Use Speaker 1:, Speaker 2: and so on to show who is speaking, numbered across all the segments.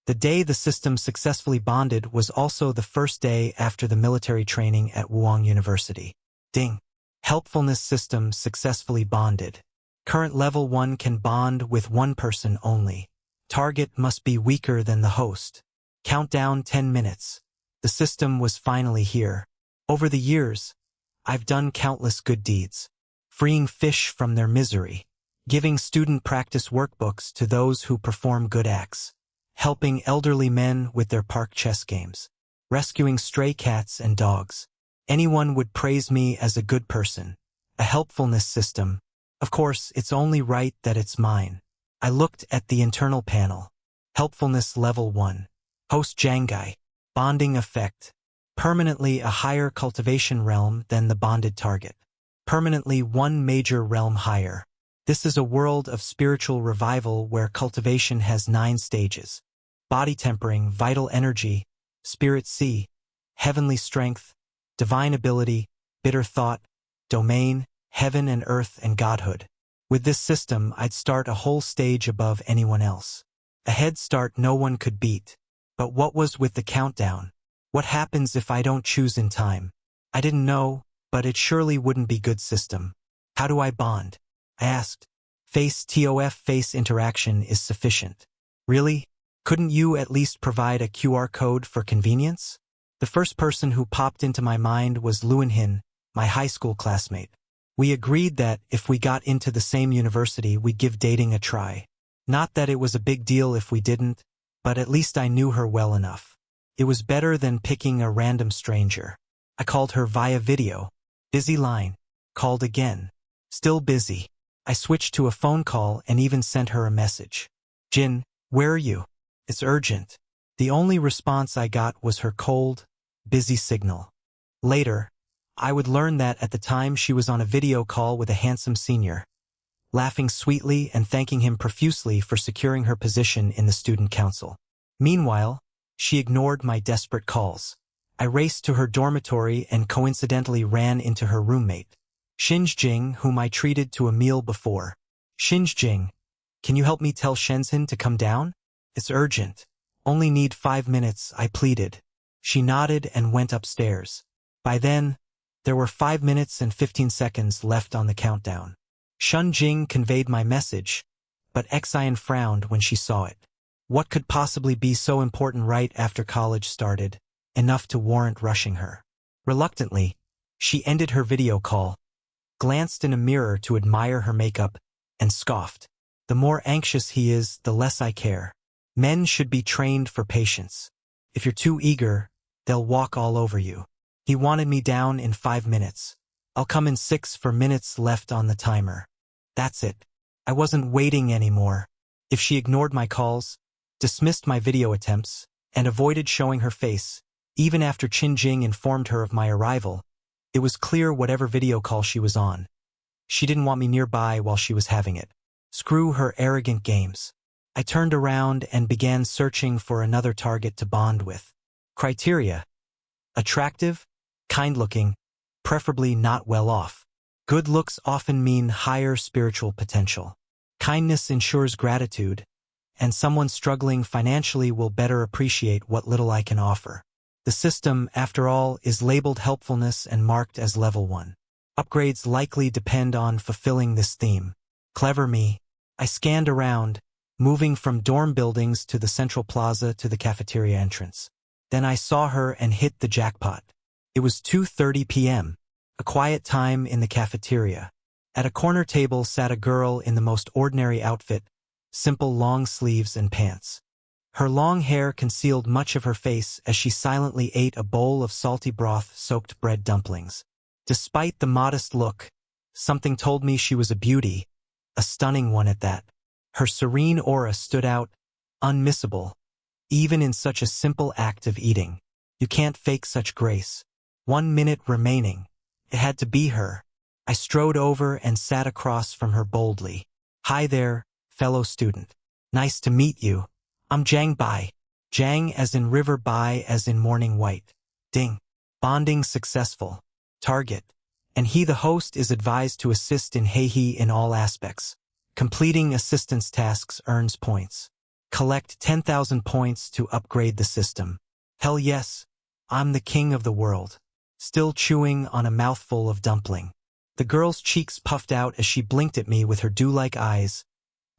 Speaker 1: The day the system successfully bonded was also the first day after the military training at Wuhan University. Ding. Helpfulness system successfully bonded. Current level 1 can bond with one person only. Target must be weaker than the host. Countdown 10 minutes. The system was finally here. Over the years, I've done countless good deeds. Freeing fish from their misery. Giving student practice workbooks to those who perform good acts. Helping elderly men with their park chess games. Rescuing stray cats and dogs. Anyone would praise me as a good person. A helpfulness system. Of course, it's only right that it's mine. I looked at the internal panel. Helpfulness level 1. Host Jangai. Bonding effect. Permanently a higher cultivation realm than the bonded target. Permanently one major realm higher. This is a world of spiritual revival where cultivation has 9 stages. Body tempering, vital energy, spirit C, heavenly strength, divine ability, bitter thought, domain, heaven and earth and godhood. With this system, I'd start a whole stage above anyone else. A head start no one could beat. But what was with the countdown? What happens if I don't choose in time? I didn't know, but it surely wouldn't be good system. How do I bond? I asked. Face interaction is sufficient. Really? Couldn't you at least provide a QR code for convenience? The first person who popped into my mind was Luanhin, my high school classmate. We agreed that if we got into the same university, we'd give dating a try. Not that it was a big deal if we didn't, but at least I knew her well enough. It was better than picking a random stranger. I called her via video. Busy line. Called again. Still busy. I switched to a phone call and even sent her a message. Jin, where are you? It's urgent. The only response I got was her cold, busy signal. Later, I would learn that at the time she was on a video call with a handsome senior, laughing sweetly and thanking him profusely for securing her position in the student council. Meanwhile, she ignored my desperate calls. I raced to her dormitory and coincidentally ran into her roommate, Xinjing, whom I treated to a meal before. Xinjing, can you help me tell Shenzhen to come down? It's urgent. Only need 5 minutes, I pleaded. She nodded and went upstairs. By then, there were 5 minutes and 15 seconds left on the countdown. Shunjing conveyed my message, but Xian frowned when she saw it. What could possibly be so important right after college started, enough to warrant rushing her? Reluctantly, she ended her video call, glanced in a mirror to admire her makeup, and scoffed. The more anxious he is, the less I care. Men should be trained for patience. If you're too eager, they'll walk all over you. He wanted me down in 5 minutes. I'll come in 6 for minutes left on the timer. That's it. I wasn't waiting anymore. If she ignored my calls, dismissed my video attempts, and avoided showing her face, even after Qinjing informed her of my arrival, it was clear whatever video call she was on, she didn't want me nearby while she was having it. Screw her arrogant games. I turned around and began searching for another target to bond with. Criteria: attractive, kind-looking, preferably not well off. Good looks often mean higher spiritual potential. Kindness ensures gratitude, and someone struggling financially will better appreciate what little I can offer. The system, after all, is labeled helpfulness and marked as level 1. Upgrades likely depend on fulfilling this theme. Clever me. I scanned around, moving from dorm buildings to the central plaza to the cafeteria entrance. Then I saw her and hit the jackpot. It was 2:30 p.m., a quiet time in the cafeteria. At a corner table sat a girl in the most ordinary outfit, simple long sleeves and pants. Her long hair concealed much of her face as she silently ate a bowl of salty broth-soaked bread dumplings. Despite the modest look, something told me she was a beauty, a stunning one at that. Her serene aura stood out, unmissable, even in such a simple act of eating. You can't fake such grace. 1 minute remaining. It had to be her. I strode over and sat across from her boldly. Hi there, fellow student. Nice to meet you. I'm Zhang Bai. Zhang as in river, Bai as in morning white. Ding. Bonding successful. Target. And he, the host, is advised to assist in Heihe in all aspects. Completing assistance tasks earns points. Collect 10,000 points to upgrade the system. Hell yes, I'm the king of the world. Still chewing on a mouthful of dumpling. The girl's cheeks puffed out as she blinked at me with her dew-like eyes,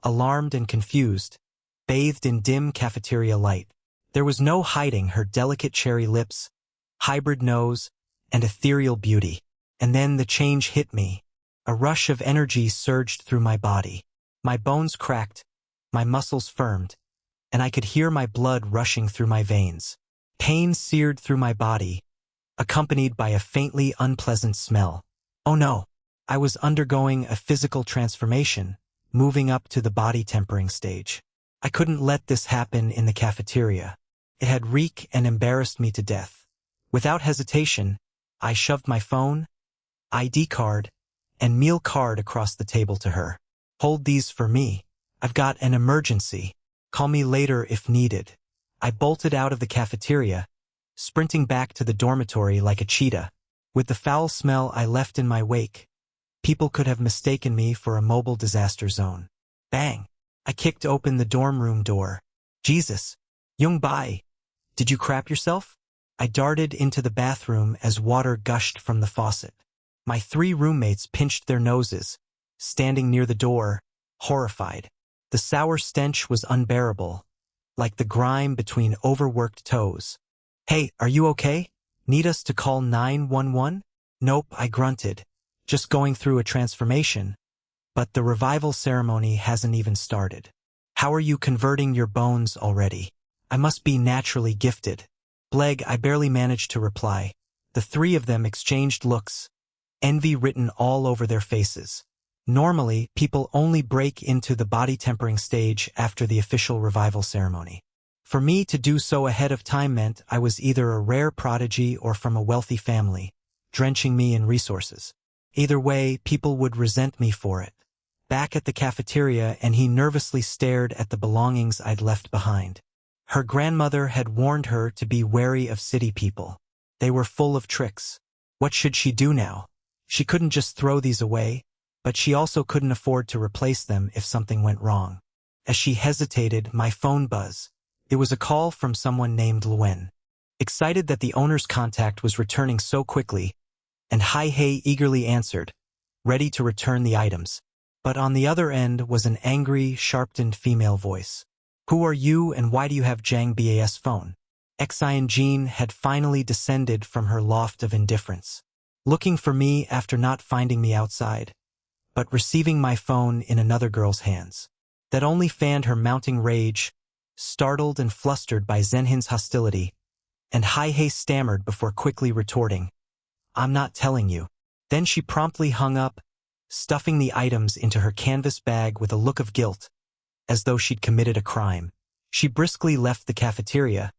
Speaker 1: alarmed and confused, bathed in dim cafeteria light. There was no hiding her delicate cherry lips, hybrid nose, and ethereal beauty. And then the change hit me. A rush of energy surged through my body. My bones cracked, my muscles firmed, and I could hear my blood rushing through my veins. Pain seared through my body, accompanied by a faintly unpleasant smell. Oh no, I was undergoing a physical transformation, moving up to the body tempering stage. I couldn't let this happen in the cafeteria. It had reeked and embarrassed me to death. Without hesitation, I shoved my phone, ID card, and meal card across the table to her. Hold these for me. I've got an emergency. Call me later if needed. I bolted out of the cafeteria, sprinting back to the dormitory like a cheetah. With the foul smell I left in my wake, people could have mistaken me for a mobile disaster zone. Bang! I kicked open the dorm room door. Jesus! Young Bai! Did you crap yourself? I darted into the bathroom as water gushed from the faucet. My 3 roommates pinched their noses, standing near the door, horrified. The sour stench was unbearable, like the grime between overworked toes. Hey, are you okay? Need us to call 911? Nope, I grunted. Just going through a transformation. But the revival ceremony hasn't even started. How are you converting your bones already? I must be naturally gifted. Bleg, I barely managed to reply. The 3 of them exchanged looks, envy written all over their faces. Normally, people only break into the body tempering stage after the official revival ceremony. For me to do so ahead of time meant I was either a rare prodigy or from a wealthy family, drenching me in resources. Either way, people would resent me for it. Back at the cafeteria, and he nervously stared at the belongings I'd left behind. Her grandmother had warned her to be wary of city people. They were full of tricks. What should she do now? She couldn't just throw these away, but she also couldn't afford to replace them if something went wrong. As she hesitated, my phone buzzed. It was a call from someone named Luen. Excited that the owner's contact was returning so quickly, and Hai eagerly answered, ready to return the items. But on the other end was an angry, sharpened female voice. Who are you and why do you have Jang Ba's phone? Xian Jean had finally descended from her loft of indifference, looking for me after not finding me outside, but receiving my phone in another girl's hands. That only fanned her mounting rage, startled and flustered by Zenhin's hostility, and Hai stammered before quickly retorting, I'm not telling you. Then she promptly hung up, stuffing the items into her canvas bag with a look of guilt, as though she'd committed a crime. She briskly left the cafeteria,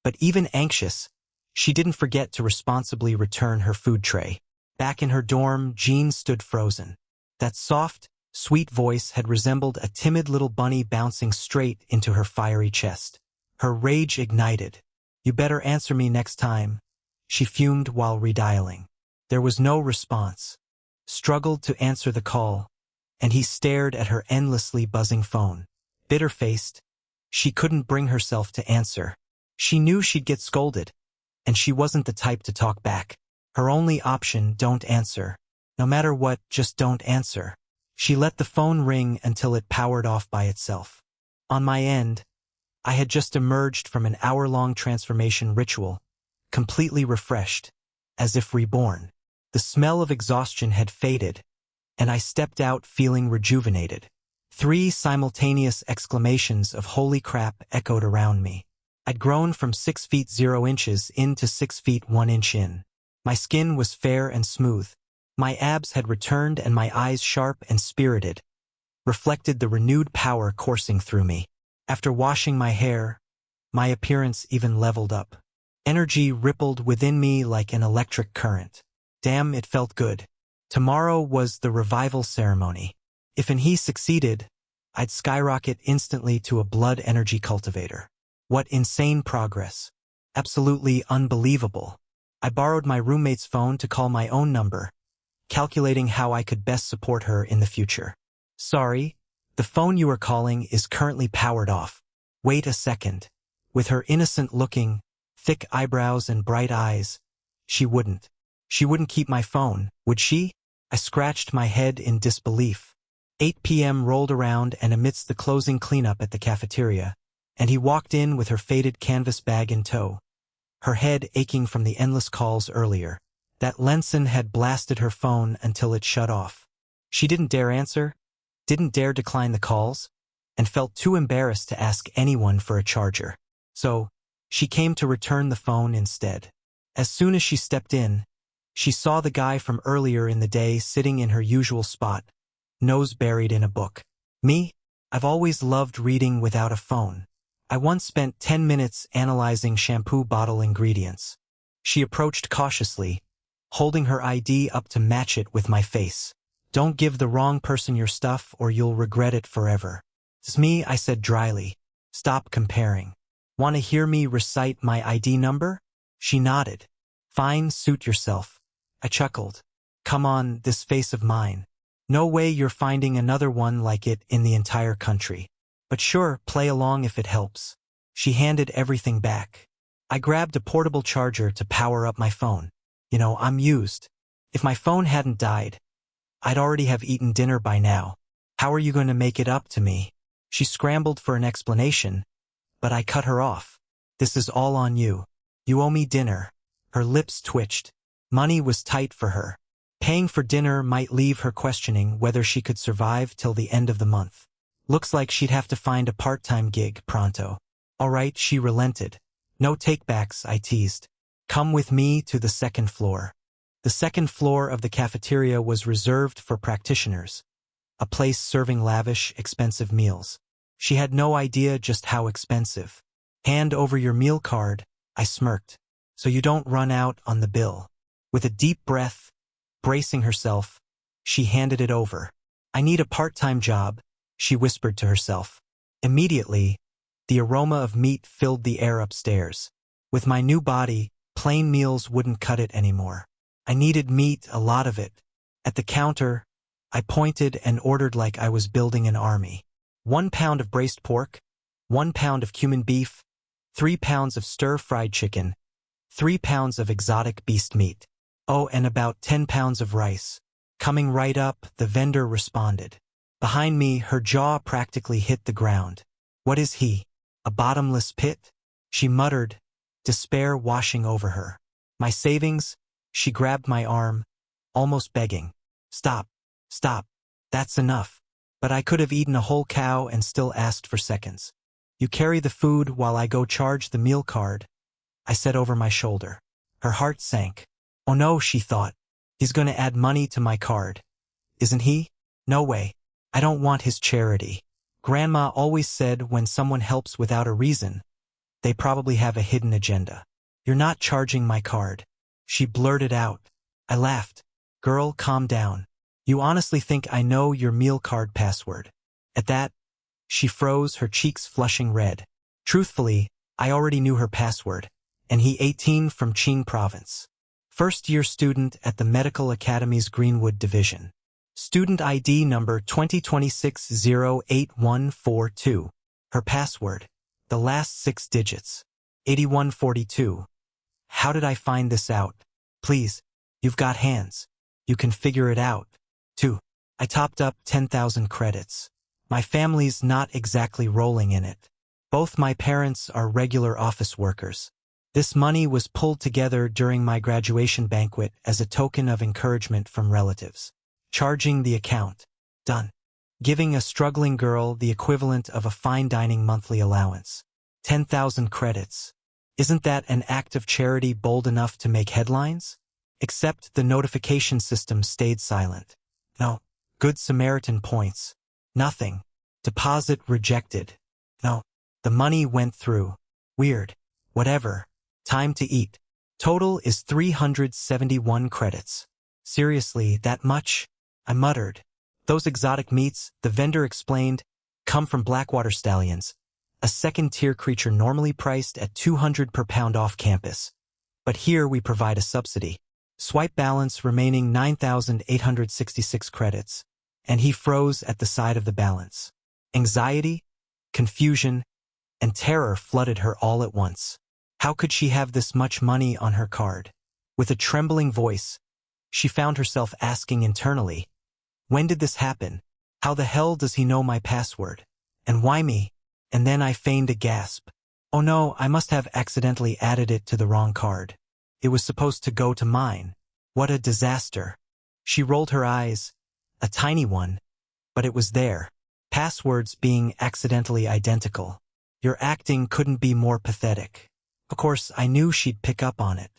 Speaker 1: but even anxious, she didn't forget to responsibly return her food tray. Back in her dorm, Jean stood frozen. That soft, sweet voice had resembled a timid little bunny bouncing straight into her fiery chest. Her rage ignited. You better answer me next time, she fumed while redialing. There was no response. Struggled to answer the call, and he stared at her endlessly buzzing phone. Bitter-faced, she couldn't bring herself to answer. She knew she'd get scolded, and she wasn't the type to talk back. Her only option, don't answer. No matter what, just don't answer. She let the phone ring until it powered off by itself. On my end, I had just emerged from an hour-long transformation ritual, completely refreshed, as if reborn. The smell of exhaustion had faded, and I stepped out feeling rejuvenated. 3 simultaneous exclamations of holy crap echoed around me. I'd grown from 6 feet 0 inches in to 6 feet 1 inch in. My skin was fair and smooth. My abs had returned and my eyes sharp and spirited, reflected the renewed power coursing through me. After washing my hair, my appearance even leveled up. Energy rippled within me like an electric current. Damn, it felt good. Tomorrow was the revival ceremony. If he succeeded, I'd skyrocket instantly to a blood energy cultivator. What insane progress. Absolutely unbelievable. I borrowed my roommate's phone to call my own number, calculating how I could best support her in the future. Sorry, the phone you are calling is currently powered off. Wait a second. With her innocent-looking, thick eyebrows and bright eyes, she wouldn't. She wouldn't keep my phone, would she? I scratched my head in disbelief. 8 p.m. rolled around, and amidst the closing cleanup at the cafeteria, and he walked in with her faded canvas bag in tow, her head aching from the endless calls earlier. That Lenson had blasted her phone until it shut off. She didn't dare answer, didn't dare decline the calls, and felt too embarrassed to ask anyone for a charger. So, she came to return the phone instead. As soon as she stepped in, she saw the guy from earlier in the day sitting in her usual spot, nose buried in a book. Me? I've always loved reading without a phone. I once spent 10 minutes analyzing shampoo bottle ingredients. She approached cautiously, holding her ID up to match it with my face. Don't give the wrong person your stuff or you'll regret it forever. It's me, I said dryly. Stop comparing. Want to hear me recite my ID number? She nodded. Fine, suit yourself. I chuckled. Come on, this face of mine. No way you're finding another one like it in the entire country. But sure, play along if it helps. She handed everything back. I grabbed a portable charger to power up my phone. You know, I'm used. If my phone hadn't died, I'd already have eaten dinner by now. How are you going to make it up to me? She scrambled for an explanation, but I cut her off. This is all on you. You owe me dinner. Her lips twitched. Money was tight for her. Paying for dinner might leave her questioning whether she could survive till the end of the month. Looks like she'd have to find a part-time gig pronto. All right, she relented. No takebacks, I teased. Come with me to the second floor. The second floor of the cafeteria was reserved for practitioners, a place serving lavish, expensive meals. She had no idea just how expensive. Hand over your meal card, I smirked, so you don't run out on the bill. With a deep breath, bracing herself, she handed it over. I need a part-time job, she whispered to herself. Immediately, the aroma of meat filled the air upstairs. With my new body, plain meals wouldn't cut it anymore. I needed meat, a lot of it. At the counter, I pointed and ordered like I was building an army. 1 pound of braised pork, 1 pound of cumin beef, 3 pounds of stir-fried chicken, 3 pounds of exotic beast meat. Oh, and about 10 pounds of rice. Coming right up, the vendor responded. Behind me, her jaw practically hit the ground. What is he? A bottomless pit? She muttered, despair washing over her. My savings? She grabbed my arm, almost begging. Stop, stop, that's enough. But I could have eaten a whole cow and still asked for seconds. You carry the food while I go charge the meal card, I said over my shoulder. Her heart sank. Oh no, she thought. He's going to add money to my card. Isn't he? No way. I don't want his charity. Grandma always said when someone helps without a reason, they probably have a hidden agenda. You're not charging my card. She blurted out. I laughed. Girl, calm down. You honestly think I know your meal card password? At that, she froze, her cheeks flushing red. Truthfully, I already knew her password, and he 18 from Qing province. First-year student at the Medical Academy's Greenwood Division. Student ID number 2026-08142. Her password, the last 6 digits, 8142. How did I find this out? Please, you've got hands. You can figure it out. 2. I topped up 10,000 credits. My family's not exactly rolling in it. Both my parents are regular office workers. This money was pulled together during my graduation banquet as a token of encouragement from relatives. Charging the account. Done. Giving a struggling girl the equivalent of a fine dining monthly allowance. 10,000 credits. Isn't that an act of charity bold enough to make headlines? Except the notification system stayed silent. No. Good Samaritan points. Nothing. Deposit rejected. No. The money went through. Weird. Whatever. Time to eat. Total is 371 credits. Seriously, that much? I muttered. Those exotic meats, the vendor explained, come from Blackwater stallions, a second-tier creature normally priced at $200 per pound off campus. But here we provide a subsidy. Swipe balance remaining 9,866 credits, and he froze at the sight of the balance. Anxiety? Confusion? and terror flooded her all at once. How could she have this much money on her card? With a trembling voice, she found herself asking internally, when did this happen? How the hell does he know my password? And why me? And then I feigned a gasp. Oh no, I must have accidentally added it to the wrong card. It was supposed to go to mine. What a disaster. She rolled her eyes, a tiny one, but it was there. Passwords being accidentally identical. Your acting couldn't be more pathetic. Of course, I knew she'd pick up on it.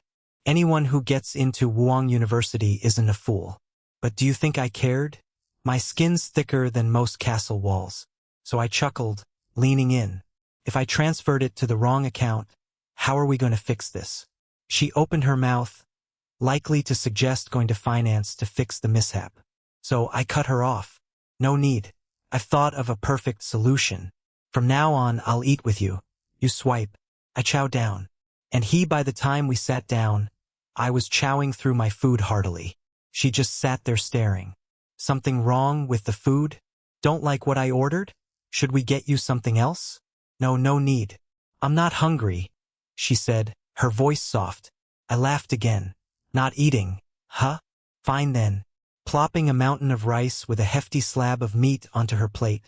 Speaker 1: Anyone who gets into Wuhan University isn't a fool. But do you think I cared? My skin's thicker than most castle walls. So I chuckled, leaning in. If I transferred it to the wrong account, how are we going to fix this? She opened her mouth, likely to suggest going to finance to fix the mishap. So I cut her off. No need. I've thought of a perfect solution. From now on, I'll eat with you. You swipe. I chow down. And by the time we sat down, I was chowing through my food heartily. She just sat there staring. Something wrong with the food? Don't like what I ordered? Should we get you something else? No, no need. I'm not hungry, she said, her voice soft. I laughed again. Not eating, huh? Fine then. Plopping a mountain of rice with a hefty slab of meat onto her plate,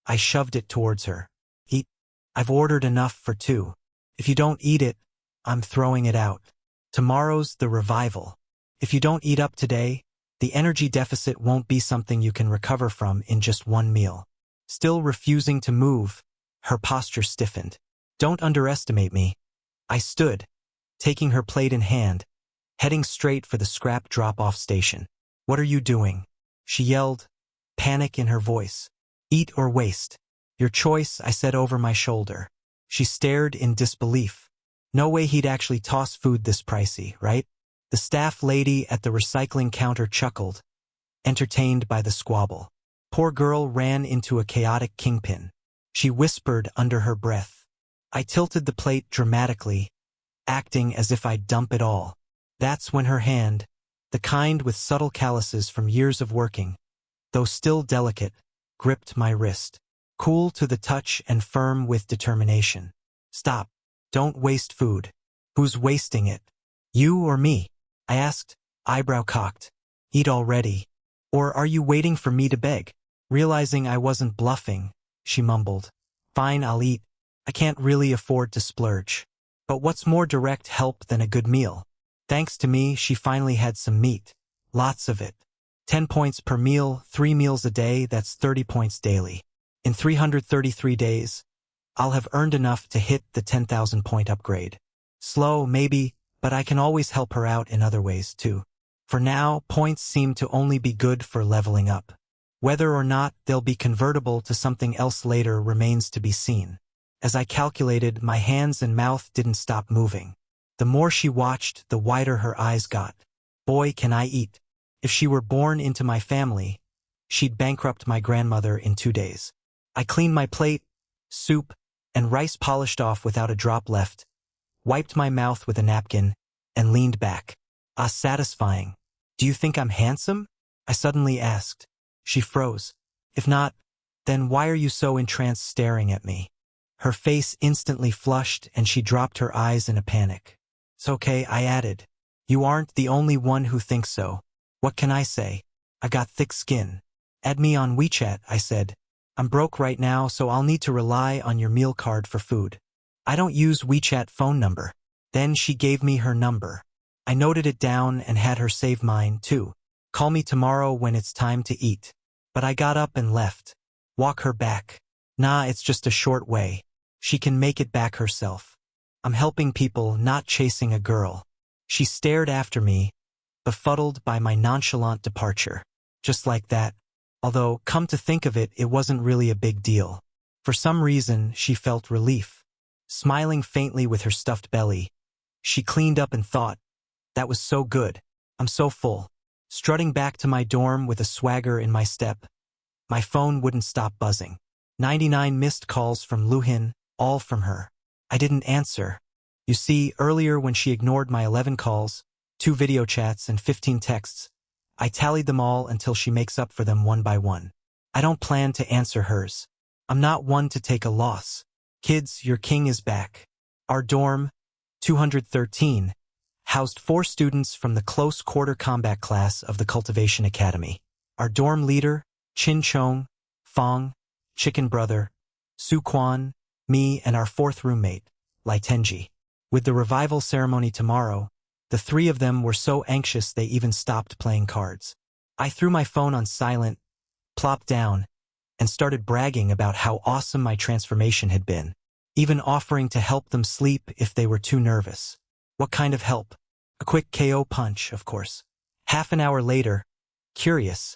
Speaker 1: I shoved it towards her. Eat. I've ordered enough for two. If you don't eat it, I'm throwing it out. Tomorrow's the revival. If you don't eat up today, the energy deficit won't be something you can recover from in just one meal. Still refusing to move, her posture stiffened. Don't underestimate me. I stood, taking her plate in hand, heading straight for the scrap drop-off station. What are you doing? She yelled, panic in her voice. Eat or waste. Your choice, I said over my shoulder. She stared in disbelief. No way he'd actually toss food this pricey, right? The staff lady at the recycling counter chuckled, entertained by the squabble. Poor girl ran into a chaotic kingpin. She whispered under her breath. I tilted the plate dramatically, acting as if I'd dump it all. That's when her hand, the kind with subtle calluses from years of working, though still delicate, gripped my wrist. Cool to the touch and firm with determination. Stop. Don't waste food. Who's wasting it? You or me? I asked, eyebrow cocked. Eat already. Or are you waiting for me to beg? Realizing I wasn't bluffing, she mumbled. Fine, I'll eat. I can't really afford to splurge. But what's more direct help than a good meal? Thanks to me, she finally had some meat. Lots of it. 10 points per meal, 3 meals a day, that's 30 points daily. In 333 days, I'll have earned enough to hit the 10,000 point upgrade. Slow, maybe, but I can always help her out in other ways, too. For now, points seem to only be good for leveling up. Whether or not they'll be convertible to something else later remains to be seen. As I calculated, my hands and mouth didn't stop moving. The more she watched, the wider her eyes got. Boy, can I eat. If she were born into my family, she'd bankrupt my grandmother in 2 days. I cleaned my plate, soup, and rice polished off without a drop left, wiped my mouth with a napkin, and leaned back. Ah, satisfying. Do you think I'm handsome? I suddenly asked. She froze. If not, then why are you so entranced staring at me? Her face instantly flushed and she dropped her eyes in a panic. It's okay, I added. You aren't the only one who thinks so. What can I say? I got thick skin. Add me on WeChat, I said. I'm broke right now, so I'll need to rely on your meal card for food. I don't use WeChat phone number. Then she gave me her number. I noted it down and had her save mine, too. Call me tomorrow when it's time to eat. But I got up and left. Walk her back. Nah, it's just a short way. She can make it back herself. I'm helping people, not chasing a girl. She stared after me, befuddled by my nonchalant departure. Just like that. Although, come to think of it, it wasn't really a big deal. For some reason, she felt relief. Smiling faintly with her stuffed belly, she cleaned up and thought, that was so good. I'm so full. Strutting back to my dorm with a swagger in my step, my phone wouldn't stop buzzing. 99 missed calls from Luhin, all from her. I didn't answer. You see, earlier when she ignored my 11 calls, 2 video chats and 15 texts, I tallied them all until she makes up for them one by one. I don't plan to answer hers. I'm not one to take a loss. Kids, your king is back. Our dorm, 213, housed 4 students from the close quarter combat class of the Cultivation Academy. Our dorm leader, Chin Chong, Fong, Chicken Brother, Su Quan, me, and our 4th roommate, Lai Tenji. With the revival ceremony tomorrow, the 3 of them were so anxious they even stopped playing cards. I threw my phone on silent, plopped down, and started bragging about how awesome my transformation had been, even offering to help them sleep if they were too nervous. What kind of help? A quick KO punch, of course. Half an hour later, curious,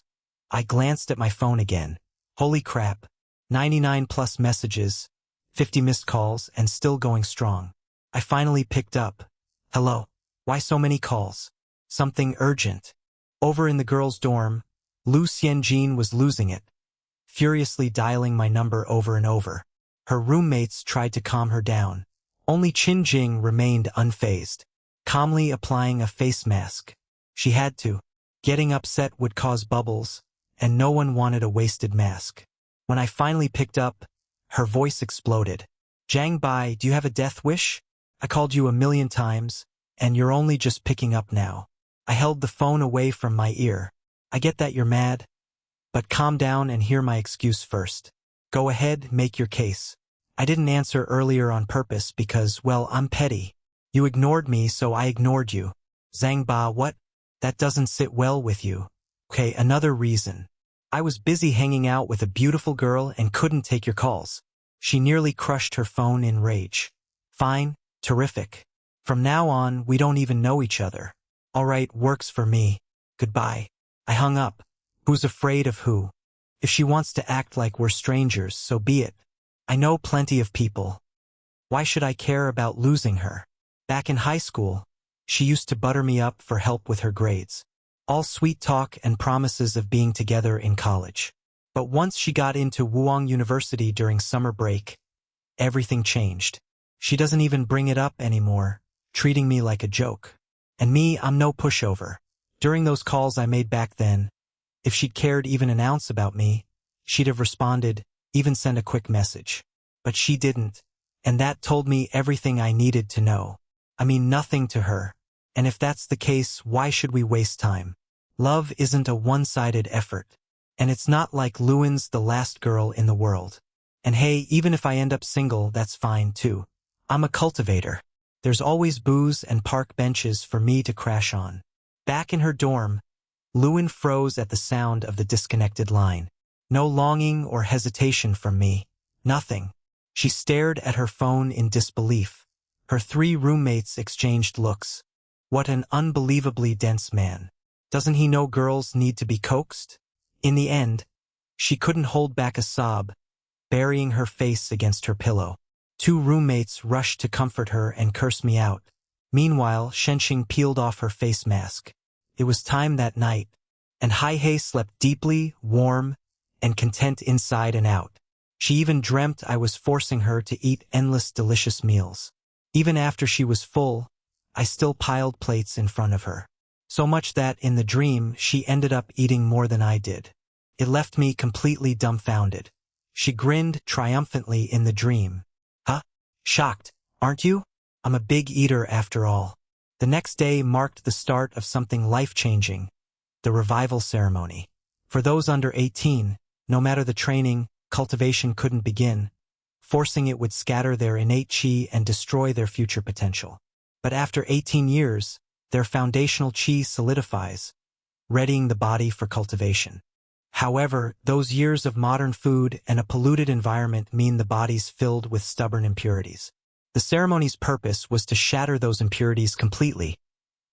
Speaker 1: I glanced at my phone again. Holy crap, 99 plus messages, 50 missed calls, and still going strong. I finally picked up. Hello. Why so many calls? Something urgent. Over in the girls' dorm, Lu Xianjin was losing it, furiously dialing my number over and over. Her roommates tried to calm her down. Only Qin Jing remained unfazed, calmly applying a face mask. She had to. Getting upset would cause bubbles, and no one wanted a wasted mask. When I finally picked up, her voice exploded. Zhang Bai, do you have a death wish? I called you a million times, and you're only just picking up now. I held the phone away from my ear. I get that you're mad, but calm down and hear my excuse first. Go ahead, make your case. I didn't answer earlier on purpose because, well, I'm petty. You ignored me, so I ignored you. Zhang Ba, what? That doesn't sit well with you. Okay, another reason. I was busy hanging out with a beautiful girl and couldn't take your calls. She nearly crushed her phone in rage. Fine, terrific. From now on, we don't even know each other. All right, works for me. Goodbye. I hung up. Who's afraid of who? If she wants to act like we're strangers, so be it. I know plenty of people. Why should I care about losing her? Back in high school, she used to butter me up for help with her grades. All sweet talk and promises of being together in college. But once she got into Wuhan University during summer break, everything changed. She doesn't even bring it up anymore, treating me like a joke. And me, I'm no pushover. During those calls I made back then, if she'd cared even an ounce about me, she'd have responded, even sent a quick message. But she didn't, and that told me everything I needed to know. I mean nothing to her. And if that's the case, why should we waste time? Love isn't a one-sided effort. And it's not like Luan's the last girl in the world. And hey, even if I end up single, that's fine too. I'm a cultivator. There's always booze and park benches for me to crash on. Back in her dorm, Luan froze at the sound of the disconnected line. No longing or hesitation from me. Nothing. She stared at her phone in disbelief. Her 3 roommates exchanged looks. What an unbelievably dense man. Doesn't he know girls need to be coaxed? In the end, she couldn't hold back a sob, burying her face against her pillow. 2 roommates rushed to comfort her and curse me out. Meanwhile, Shenxing peeled off her face mask. It was time that night, and Haihei slept deeply, warm, and content inside and out. She even dreamt I was forcing her to eat endless delicious meals. Even after she was full, I still piled plates in front of her. So much that, in the dream, she ended up eating more than I did. It left me completely dumbfounded. She grinned triumphantly in the dream. Huh? Shocked, aren't you? I'm a big eater after all. The next day marked the start of something life-changing, the revival ceremony. For those under 18, no matter the training, cultivation couldn't begin. Forcing it would scatter their innate chi and destroy their future potential. But after 18 years, their foundational chi solidifies, readying the body for cultivation. However, those years of modern food and a polluted environment mean the body's filled with stubborn impurities. The ceremony's purpose was to shatter those impurities completely,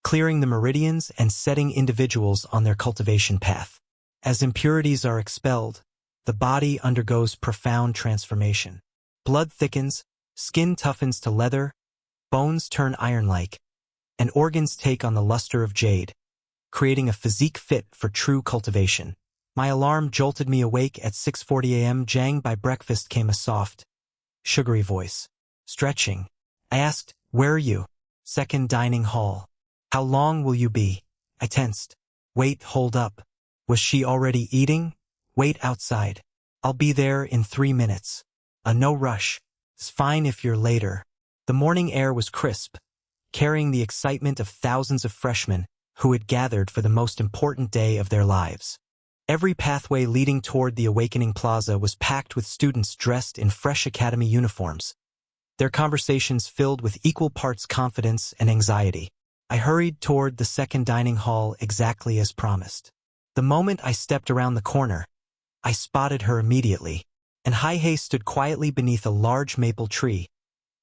Speaker 1: clearing the meridians and setting individuals on their cultivation path. As impurities are expelled, the body undergoes profound transformation. Blood thickens, skin toughens to leather, bones turn iron-like, and organs take on the luster of jade, creating a physique fit for true cultivation. My alarm jolted me awake at 6:40 a.m. Jang by breakfast came a soft, sugary voice. Stretching. I asked, where are you? Second dining hall. How long will you be? I tensed. Wait, hold up. Was she already eating? Wait outside. I'll be there in 3 minutes. No rush. It's fine if you're later. The morning air was crisp, carrying the excitement of thousands of freshmen who had gathered for the most important day of their lives. Every pathway leading toward the Awakening Plaza was packed with students dressed in fresh academy uniforms, their conversations filled with equal parts confidence and anxiety. I hurried toward the second dining hall exactly as promised. The moment I stepped around the corner, I spotted her immediately, and Hai stood quietly beneath a large maple tree,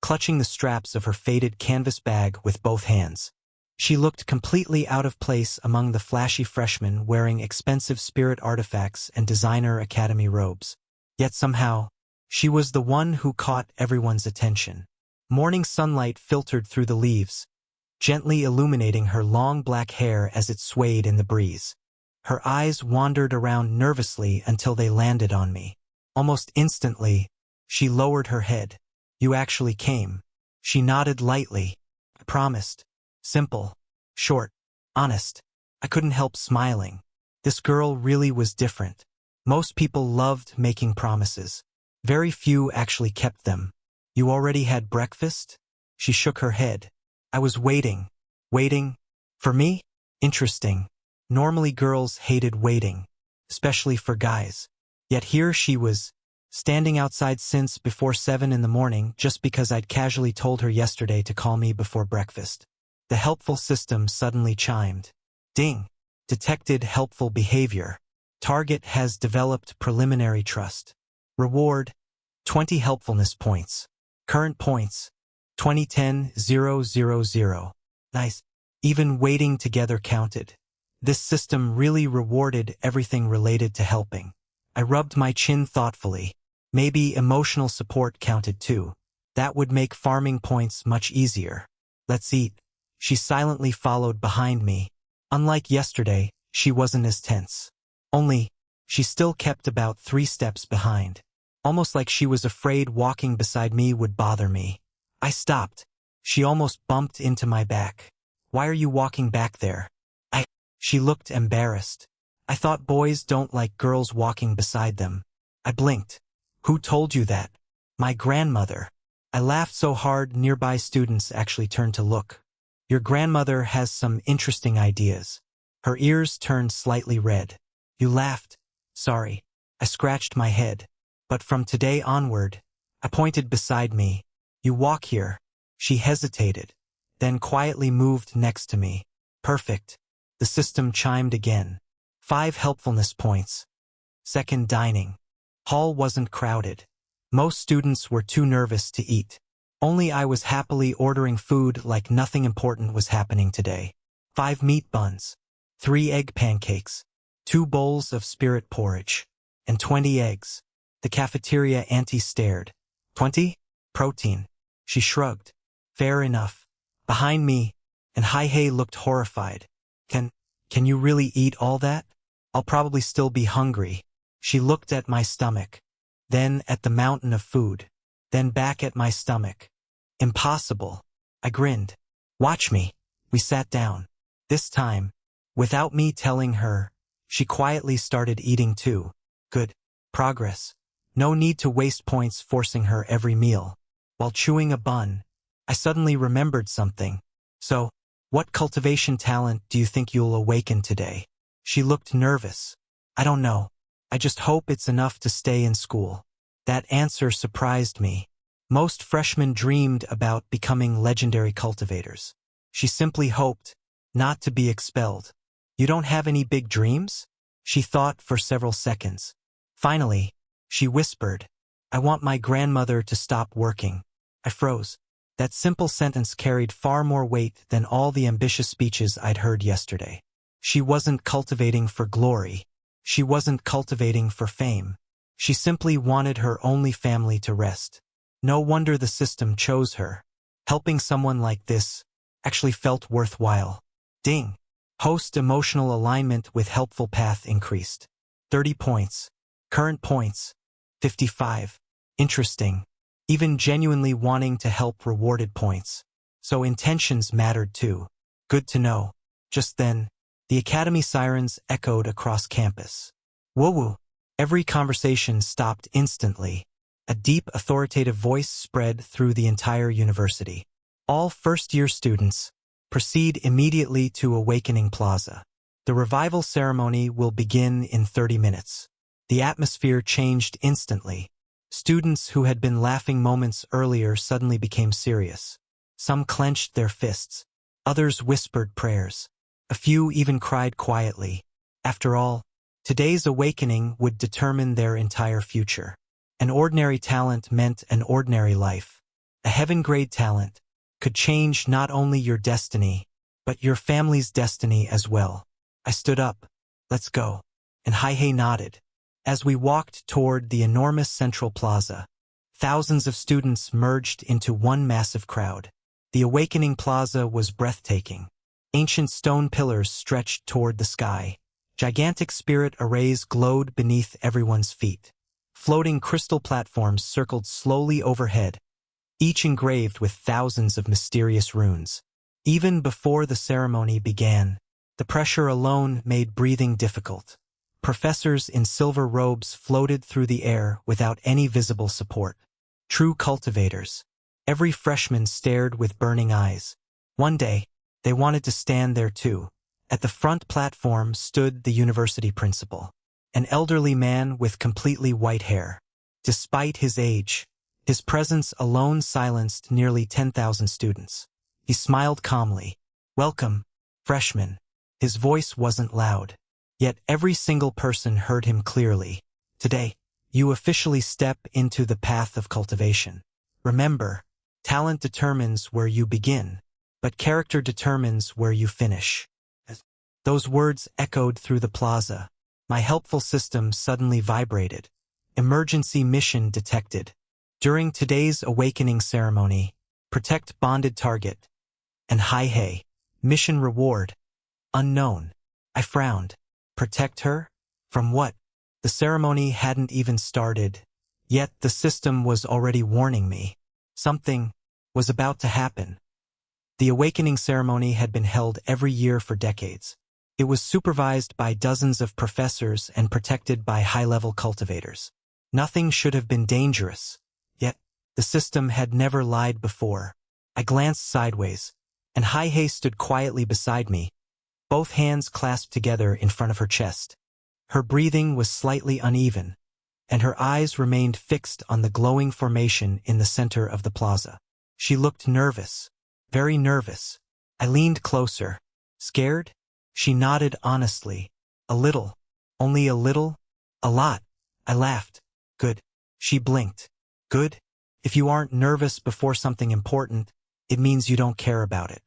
Speaker 1: clutching the straps of her faded canvas bag with both hands. She looked completely out of place among the flashy freshmen wearing expensive spirit artifacts and designer academy robes. Yet somehow, she was the one who caught everyone's attention. Morning sunlight filtered through the leaves, gently illuminating her long black hair as it swayed in the breeze. Her eyes wandered around nervously until they landed on me. Almost instantly, she lowered her head. "You actually came." She nodded lightly. "I promised." Simple, short, honest. I couldn't help smiling. This girl really was different. Most people loved making promises. Very few actually kept them. "You already had breakfast?" She shook her head. "I was waiting." "Waiting? For me? Interesting. Normally girls hated waiting, especially for guys. Yet here she was, standing outside since before 7 in the morning just because I'd casually told her yesterday to call me before breakfast. The helpful system suddenly chimed. Ding. Detected helpful behavior. Target has developed preliminary trust. Reward, 20 helpfulness points. Current points, 2010,000. Nice. Even waiting together counted. This system really rewarded everything related to helping. I rubbed my chin thoughtfully. Maybe emotional support counted too. That would make farming points much easier. Let's eat. She silently followed behind me. Unlike yesterday, she wasn't as tense. Only, she still kept about 3 steps behind. Almost like she was afraid walking beside me would bother me. I stopped. She almost bumped into my back. "Why are you walking back there?" She looked embarrassed. "I thought boys don't like girls walking beside them." I blinked. "Who told you that?" "My grandmother." I laughed so hard nearby students actually turned to look. "Your grandmother has some interesting ideas." Her ears turned slightly red. "You laughed." "Sorry." I scratched my head. "But from today onward," I pointed beside me, "you walk here." She hesitated, then quietly moved next to me. "Perfect." The system chimed again. 5 helpfulness points. Second dining. Hall wasn't crowded. Most students were too nervous to eat. Only I was happily ordering food like nothing important was happening today. 5 meat buns, 3 egg pancakes, 2 bowls of spirit porridge, and 20 eggs. The cafeteria auntie stared. 20? Protein. She shrugged. Fair enough. Behind me, and Hai looked horrified. Can you really eat all that? I'll probably still be hungry." She looked at my stomach, then at the mountain of food, then back at my stomach. "Impossible." I grinned. "Watch me." We sat down. This time, without me telling her, she quietly started eating too. Good. Progress. No need to waste points forcing her every meal. While chewing a bun, I suddenly remembered something. "So, what cultivation talent do you think you'll awaken today?" She looked nervous. "I don't know. I just hope it's enough to stay in school." That answer surprised me. Most freshmen dreamed about becoming legendary cultivators. She simply hoped not to be expelled. "You don't have any big dreams?" She thought for several seconds. Finally, she whispered, "I want my grandmother to stop working." I froze. That simple sentence carried far more weight than all the ambitious speeches I'd heard yesterday. She wasn't cultivating for glory. She wasn't cultivating for fame. She simply wanted her only family to rest. No wonder the system chose her. Helping someone like this actually felt worthwhile. Ding. Host emotional alignment with helpful path increased. 30 points. Current points, 55. Interesting. Even genuinely wanting to help rewarded points. So intentions mattered too. Good to know. Just then, the academy sirens echoed across campus. Woo-woo. Every conversation stopped instantly. A deep, authoritative voice spread through the entire university. All first-year students, proceed immediately to Awakening Plaza. The revival ceremony will begin in 30 minutes. The atmosphere changed instantly. Students who had been laughing moments earlier suddenly became serious. Some clenched their fists. Others whispered prayers. A few even cried quietly. After all, today's awakening would determine their entire future. An ordinary talent meant an ordinary life. A heaven-grade talent could change not only your destiny, but your family's destiny as well. I stood up. Let's go. And Haihei nodded. As we walked toward the enormous central plaza, thousands of students merged into one massive crowd. The Awakening Plaza was breathtaking. Ancient stone pillars stretched toward the sky. Gigantic spirit arrays glowed beneath everyone's feet. Floating crystal platforms circled slowly overhead, each engraved with thousands of mysterious runes. Even before the ceremony began, the pressure alone made breathing difficult. Professors in silver robes floated through the air without any visible support. True cultivators. Every freshman stared with burning eyes. One day, they wanted to stand there too. At the front platform stood the university principal, an elderly man with completely white hair. Despite his age, his presence alone silenced nearly 10,000 students. He smiled calmly. "Welcome, freshmen." His voice wasn't loud, yet every single person heard him clearly. "Today, you officially step into the path of cultivation. Remember, talent determines where you begin, but character determines where you finish." Those words echoed through the plaza. My helpful system suddenly vibrated. Emergency mission detected. During today's awakening ceremony, protect bonded target. And Haihei, mission reward. Unknown. I frowned. Protect her? From what? The ceremony hadn't even started, yet the system was already warning me. Something was about to happen. The awakening ceremony had been held every year for decades. It was supervised by dozens of professors and protected by high-level cultivators. Nothing should have been dangerous, yet the system had never lied before. I glanced sideways, and Haihei stood quietly beside me, both hands clasped together in front of her chest. Her breathing was slightly uneven, and her eyes remained fixed on the glowing formation in the center of the plaza. She looked nervous, very nervous. I leaned closer. "Scared?" She nodded honestly. "A little." "Only a little?" "A lot." I laughed. "Good." She blinked. "Good? If you aren't nervous before something important, it means you don't care about it."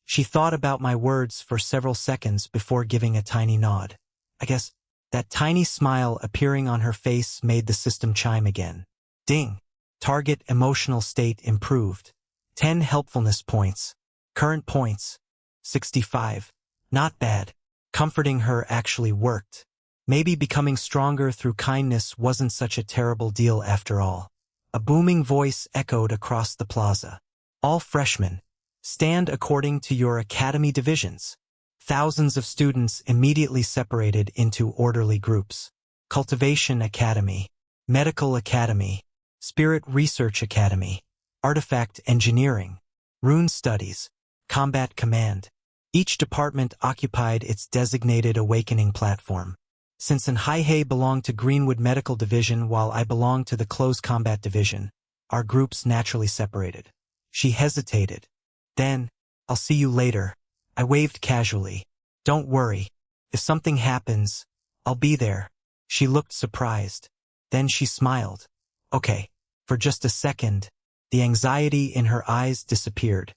Speaker 1: She thought about my words for several seconds before giving a tiny nod. I guess that tiny smile appearing on her face made the system chime again. Ding. Target emotional state improved. 10 helpfulness points. Current points. 65. Not bad. Comforting her actually worked. Maybe becoming stronger through kindness wasn't such a terrible deal after all. A booming voice echoed across the plaza. "All freshmen, stand according to your academy divisions." Thousands of students immediately separated into orderly groups. Cultivation Academy, Medical Academy, Spirit Research Academy, Artifact Engineering, Rune Studies, Combat Command. Each department occupied its designated awakening platform. Since Haihei belonged to Greenwood Medical Division while I belonged to the Close Combat Division, our groups naturally separated. She hesitated. Then, "I'll see you later." I waved casually. "Don't worry. If something happens, I'll be there." She looked surprised. Then she smiled. "Okay." For just a second, the anxiety in her eyes disappeared.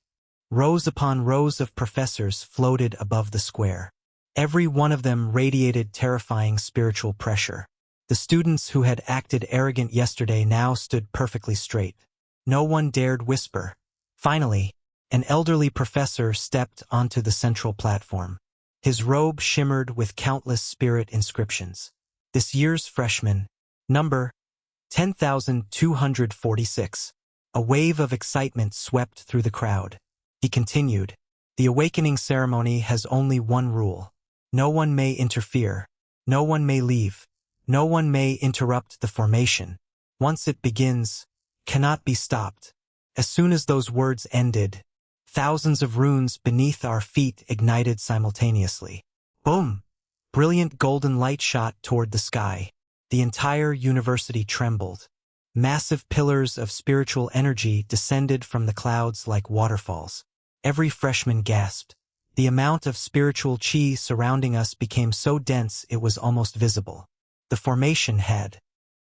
Speaker 1: Rows upon rows of professors floated above the square. Every one of them radiated terrifying spiritual pressure. The students who had acted arrogant yesterday now stood perfectly straight. No one dared whisper. Finally, an elderly professor stepped onto the central platform. His robe shimmered with countless spirit inscriptions. "This year's freshman, number 10,246. A wave of excitement swept through the crowd. He continued, "The awakening ceremony has only one rule. No one may interfere. No one may leave. No one may interrupt the formation. Once it begins, cannot be stopped. As soon as those words ended, thousands of runes beneath our feet ignited simultaneously. Boom! Brilliant golden light shot toward the sky. The entire university trembled. Massive pillars of spiritual energy descended from the clouds like waterfalls. Every freshman gasped. The amount of spiritual chi surrounding us became so dense it was almost visible. The formation had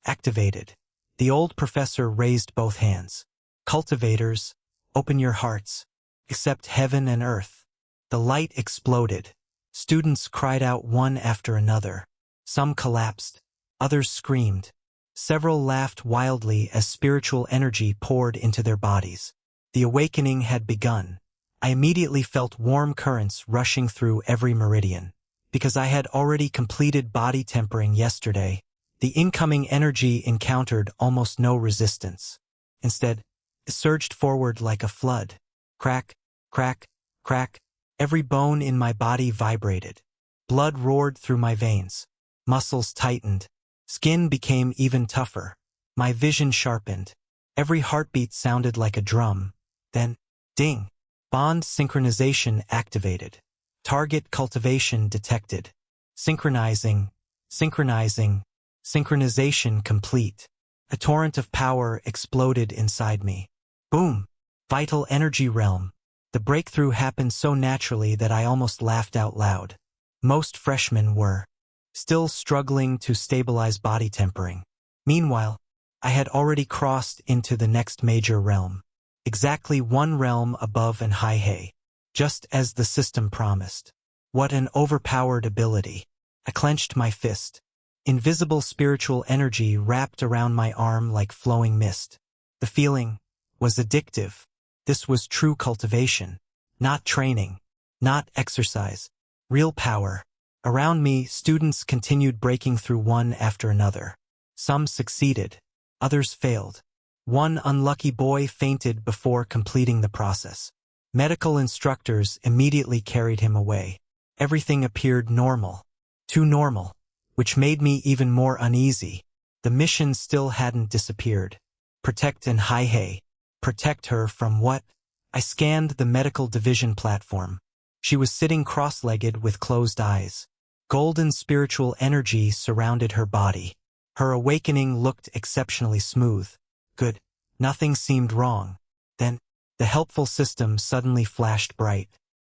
Speaker 1: activated. The old professor raised both hands. Cultivators, open your hearts. Accept heaven and earth. The light exploded. Students cried out one after another. Some collapsed. Others screamed. Several laughed wildly as spiritual energy poured into their bodies. The awakening had begun. I immediately felt warm currents rushing through every meridian. Because I had already completed body tempering yesterday, the incoming energy encountered almost no resistance. Instead, it surged forward like a flood. Crack, crack, crack. Every bone in my body vibrated. Blood roared through my veins. Muscles tightened. Skin became even tougher. My vision sharpened. Every heartbeat sounded like a drum. Then, ding! Bond synchronization activated. Target cultivation detected. Synchronizing, synchronizing, synchronization complete. A torrent of power exploded inside me. Boom! Vital energy realm. The breakthrough happened so naturally that I almost laughed out loud. Most freshmen were still struggling to stabilize body tempering. Meanwhile, I had already crossed into the next major realm. Exactly one realm above and high, just as the system promised. What an overpowered ability. I clenched my fist. Invisible spiritual energy wrapped around my arm like flowing mist. The feeling was addictive. This was true cultivation. Not training. Not exercise. Real power. Around me, students continued breaking through one after another. Some succeeded. Others failed. One unlucky boy fainted before completing the process. Medical instructors immediately carried him away. Everything appeared normal. Too normal. Which made me even more uneasy. The mission still hadn't disappeared. Protect and Haihe. Protect her from what? I scanned the medical division platform. She was sitting cross-legged with closed eyes. Golden spiritual energy surrounded her body. Her awakening looked exceptionally smooth. Good. Nothing seemed wrong. Then, the helpful system suddenly flashed bright.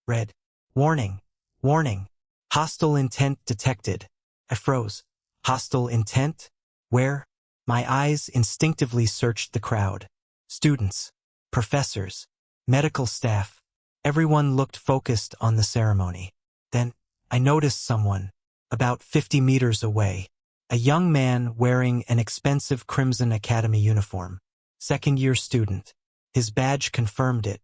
Speaker 1: Red. Warning. Warning. Hostile intent detected. I froze. Hostile intent? Where? My eyes instinctively searched the crowd. Students. Professors. Medical staff. Everyone looked focused on the ceremony. Then, I noticed someone, about 50 meters away. A young man wearing an expensive Crimson Academy uniform. Second-year student. His badge confirmed it.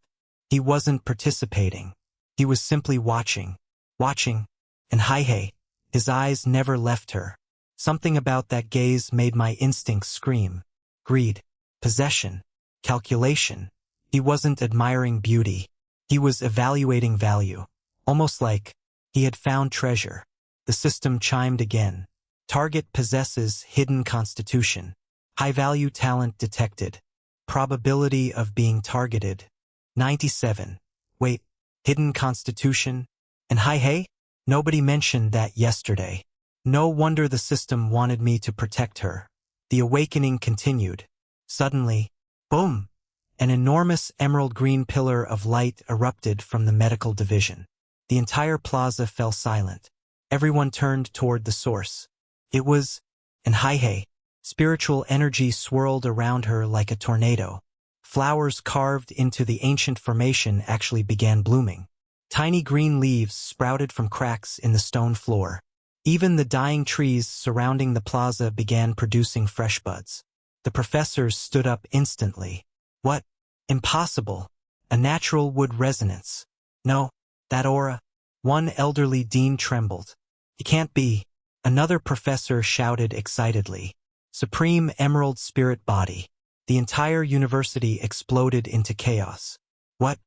Speaker 1: He wasn't participating. He was simply watching. Watching. And Haihe. His eyes never left her. Something about that gaze made my instincts scream. Greed. Possession. Calculation. He wasn't admiring beauty. He was evaluating value. Almost like he had found treasure. The system chimed again. Target possesses hidden constitution. High-value talent detected. Probability of being targeted. 97. Wait, hidden constitution? And Haihe? Nobody mentioned that yesterday. No wonder the system wanted me to protect her. The awakening continued. Suddenly, boom! An enormous emerald green pillar of light erupted from the medical division. The entire plaza fell silent. Everyone turned toward the source. It was an Haihe. Spiritual energy swirled around her like a tornado. Flowers carved into the ancient formation actually began blooming. Tiny green leaves sprouted from cracks in the stone floor. Even the dying trees surrounding the plaza began producing fresh buds. The professors stood up instantly. What? Impossible. A natural wood resonance. No, that aura. One elderly dean trembled. It can't be. Another professor shouted excitedly. Supreme Emerald Spirit Body. The entire university exploded into chaos. What?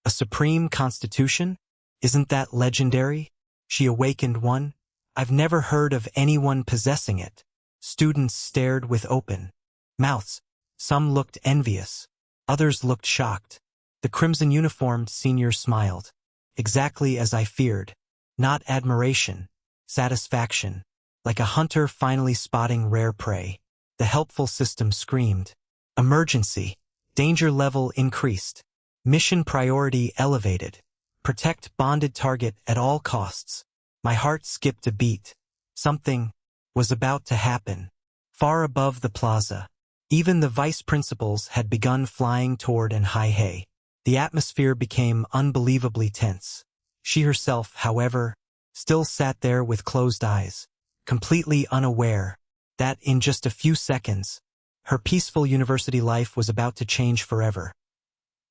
Speaker 1: A supreme constitution? Isn't that legendary? She awakened one. I've never heard of anyone possessing it. Students stared with open Mouths. Some looked envious. Others looked shocked. The crimson-uniformed senior smiled. Exactly as I feared. Not admiration. Satisfaction. Like a hunter finally spotting rare prey. The helpful system screamed. Emergency. Danger level increased. Mission priority elevated. Protect bonded target at all costs. My heart skipped a beat. Something was about to happen. Far above the plaza. Even the vice principals had begun flying toward an high hay. The atmosphere became unbelievably tense. She herself, however, still sat there with closed eyes, completely unaware that in just a few seconds, her peaceful university life was about to change forever.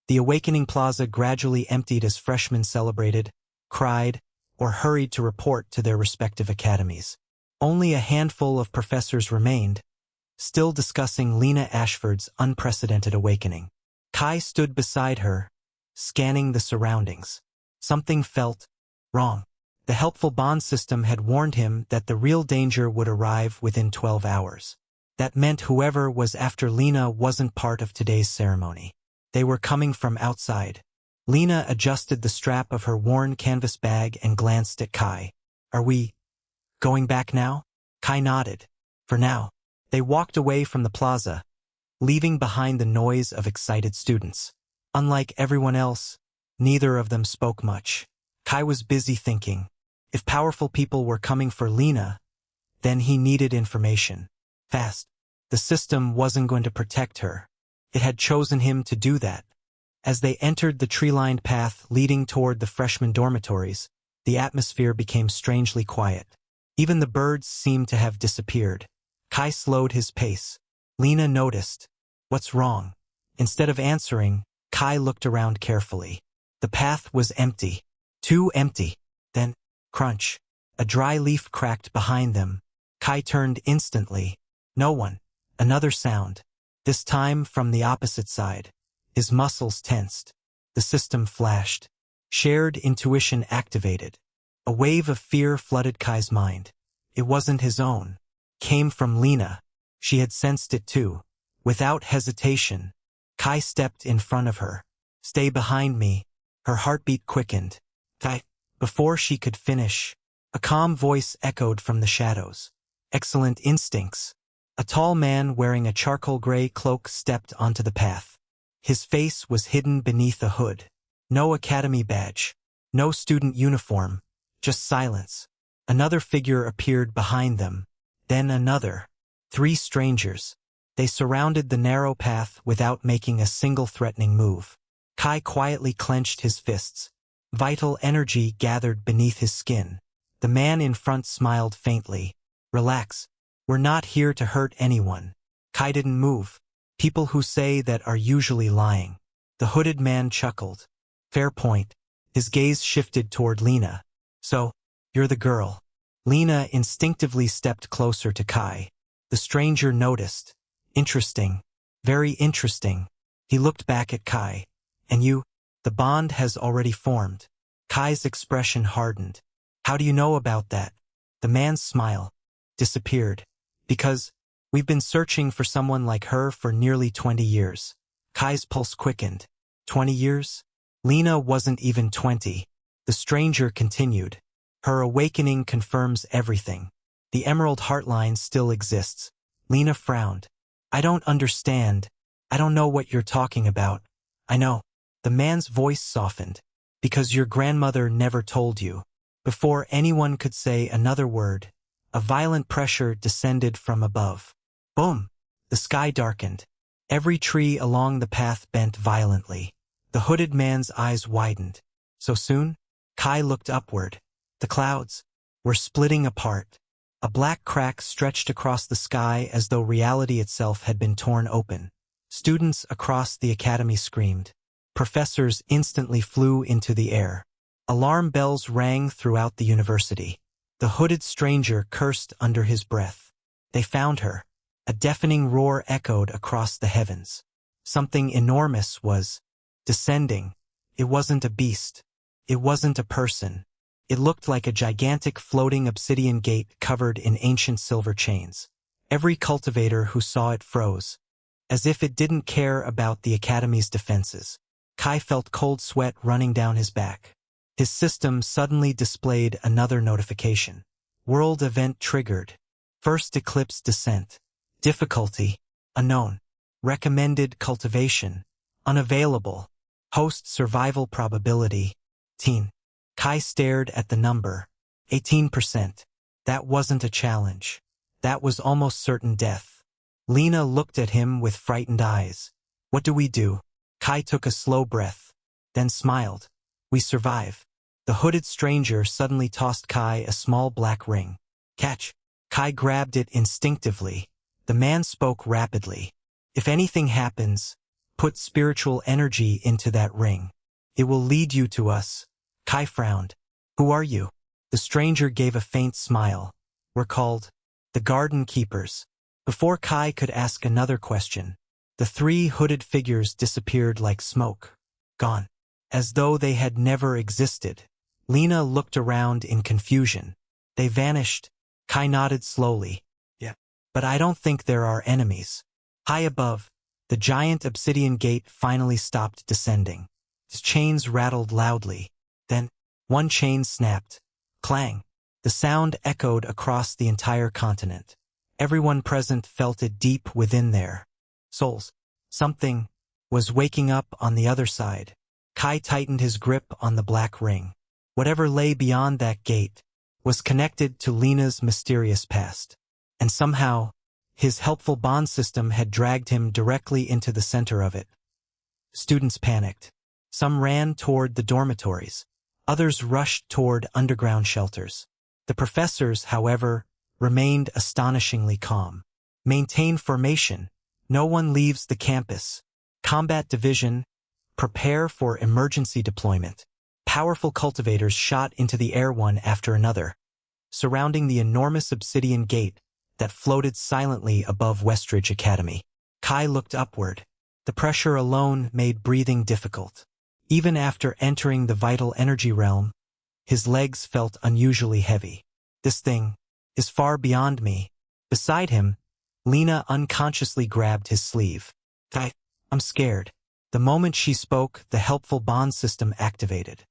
Speaker 1: The awakening plaza gradually emptied as freshmen celebrated, cried, or hurried to report to their respective academies. Only a handful of professors remained, still discussing Lena Ashford's unprecedented awakening. Kai stood beside her, scanning the surroundings. Something felt wrong. The helpful bond system had warned him that the real danger would arrive within 12 hours. That meant whoever was after Lena wasn't part of today's ceremony. They were coming from outside. Lena adjusted the strap of her worn canvas bag and glanced at Kai. Are we going back now? Kai nodded. For now. They walked away from the plaza, leaving behind the noise of excited students. Unlike everyone else, neither of them spoke much. Kai was busy thinking. If powerful people were coming for Lena, then he needed information. Fast. The system wasn't going to protect her. It had chosen him to do that. As they entered the tree-lined path leading toward the freshman dormitories, the atmosphere became strangely quiet. Even the birds seemed to have disappeared. Kai slowed his pace. Lena noticed. What's wrong? Instead of answering, Kai looked around carefully. The path was empty. Too empty. Then, crunch. A dry leaf cracked behind them. Kai turned instantly. No one. Another sound. This time from the opposite side. His muscles tensed. The system flashed. Shared intuition activated. A wave of fear flooded Kai's mind. It wasn't his own. Came from Lena. She had sensed it too. Without hesitation, Kai stepped in front of her. Stay behind me. Her heartbeat quickened. Kai. Before she could finish, a calm voice echoed from the shadows. Excellent instincts. A tall man wearing a charcoal gray cloak stepped onto the path. His face was hidden beneath a hood. No academy badge. No student uniform. Just silence. Another figure appeared behind them. Then another. 3 strangers. They surrounded the narrow path without making a single threatening move. Kai quietly clenched his fists. Vital energy gathered beneath his skin. The man in front smiled faintly. Relax. We're not here to hurt anyone. Kai didn't move. People who say that are usually lying. The hooded man chuckled. Fair point. His gaze shifted toward Lena. So, you're the girl. Lena instinctively stepped closer to Kai. The stranger noticed. Interesting. Very interesting. He looked back at Kai. And you? The bond has already formed. Kai's expression hardened. How do you know about that? The man's smile disappeared. Because we've been searching for someone like her for nearly 20 years. Kai's pulse quickened. 20 years? Lena wasn't even 20. The stranger continued. Her awakening confirms everything. The Emerald Heartline still exists. Lena frowned. I don't understand. I don't know what you're talking about. I know. The man's voice softened. Because your grandmother never told you. Before anyone could say another word, a violent pressure descended from above. Boom! The sky darkened. Every tree along the path bent violently. The hooded man's eyes widened. So soon? Kai looked upward. The clouds were splitting apart. A black crack stretched across the sky as though reality itself had been torn open. Students across the academy screamed. Professors instantly flew into the air. Alarm bells rang throughout the university. The hooded stranger cursed under his breath. They found her. A deafening roar echoed across the heavens. Something enormous was descending. It wasn't a beast. It wasn't a person. It looked like a gigantic floating obsidian gate covered in ancient silver chains. Every cultivator who saw it froze. as if it didn't care about the Academy's defenses. Kai felt cold sweat running down his back. His system suddenly displayed another notification. World event triggered. First eclipse descent. Difficulty, unknown. Recommended cultivation, unavailable. Host survival probability, 18. Kai stared at the number. 18%. That wasn't a challenge. That was almost certain death. Lena looked at him with frightened eyes. What do we do? Kai took a slow breath, then smiled. We survive. The hooded stranger suddenly tossed Kai a small black ring. Catch. Kai grabbed it instinctively. The man spoke rapidly. If anything happens, put spiritual energy into that ring. It will lead you to us. Kai frowned. Who are you? The stranger gave a faint smile. We're called the Garden Keepers. Before Kai could ask another question, the three hooded figures disappeared like smoke. Gone. As though they had never existed. Lena looked around in confusion. They vanished. Kai nodded slowly. Yeah. But I don't think there are enemies. High above, the giant obsidian gate finally stopped descending. Its chains rattled loudly. Then, one chain snapped. Clang. The sound echoed across the entire continent. Everyone present felt it deep within their souls. Something was waking up on the other side. Kai tightened his grip on the black ring. Whatever lay beyond that gate was connected to Lena's mysterious past. And somehow, his helpful bond system had dragged him directly into the center of it. Students panicked. Some ran toward the dormitories. Others rushed toward underground shelters. The professors, however, remained astonishingly calm. Maintain formation. No one leaves the campus. Combat division. Prepare for emergency deployment. Powerful cultivators shot into the air one after another, surrounding the enormous obsidian gate that floated silently above Westridge Academy. Kai looked upward. The pressure alone made breathing difficult. Even after entering the vital energy realm, his legs felt unusually heavy. This thing is far beyond me. Beside him, Lena unconsciously grabbed his sleeve. I'm scared. The moment she spoke, the helpful bond system activated.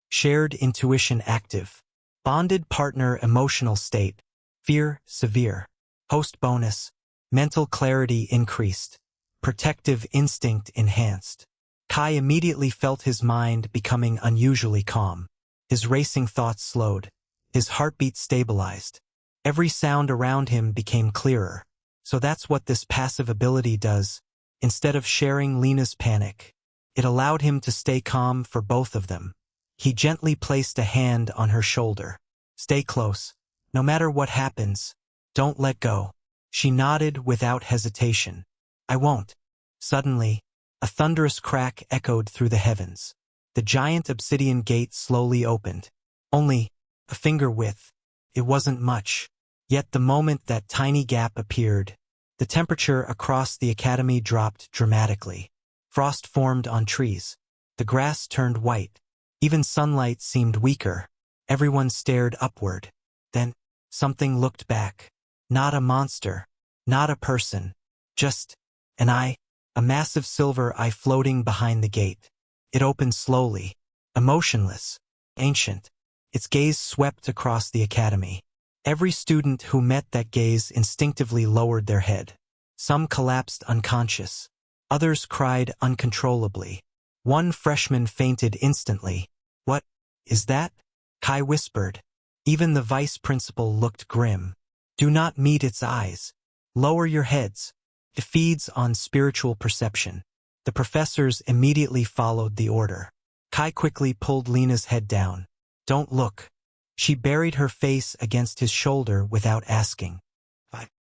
Speaker 1: Shared intuition active. Bonded partner emotional state. Fear severe. Host bonus. Mental clarity increased. Protective instinct enhanced. Kai immediately felt his mind becoming unusually calm. His racing thoughts slowed. His heartbeat stabilized. Every sound around him became clearer. So that's what this passive ability does. Instead of sharing Lena's panic, it allowed him to stay calm for both of them. He gently placed a hand on her shoulder. Stay close. No matter what happens, don't let go. She nodded without hesitation. I won't. Suddenly, a thunderous crack echoed through the heavens. The giant obsidian gate slowly opened. Only a finger width. It wasn't much. Yet the moment that tiny gap appeared, the temperature across the academy dropped dramatically. Frost formed on trees. The grass turned white. Even sunlight seemed weaker. Everyone stared upward. Then, something looked back. Not a monster. Not a person. Just an eye. A massive silver eye floating behind the gate. It opened slowly. Emotionless. Ancient. Its gaze swept across the academy. Every student who met that gaze instinctively lowered their head. Some collapsed unconscious. Others cried uncontrollably. One freshman fainted instantly. What is that? Kai whispered. Even the vice principal looked grim. Do not meet its eyes. Lower your heads. It feeds on spiritual perception. The professors immediately followed the order. Kai quickly pulled Lena's head down. Don't look. She buried her face against his shoulder without asking.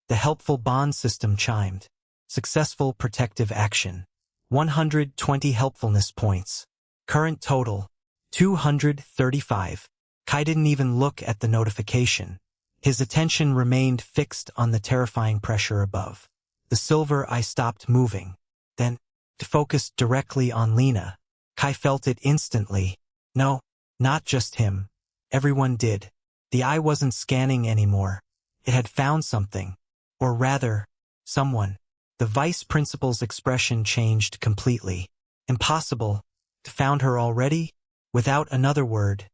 Speaker 1: The helpful bond system chimed. Successful protective action. 120 helpfulness points. Current total, 235. Kai didn't even look at the notification. His attention remained fixed on the terrifying pressure above. The silver eye stopped moving. Then, it focused directly on Lena. Kai felt it instantly. No, not just him. Everyone did. The eye wasn't scanning anymore. It had found something. Or rather, someone. The vice principal's expression changed completely. Impossible. Found her already? Without another word,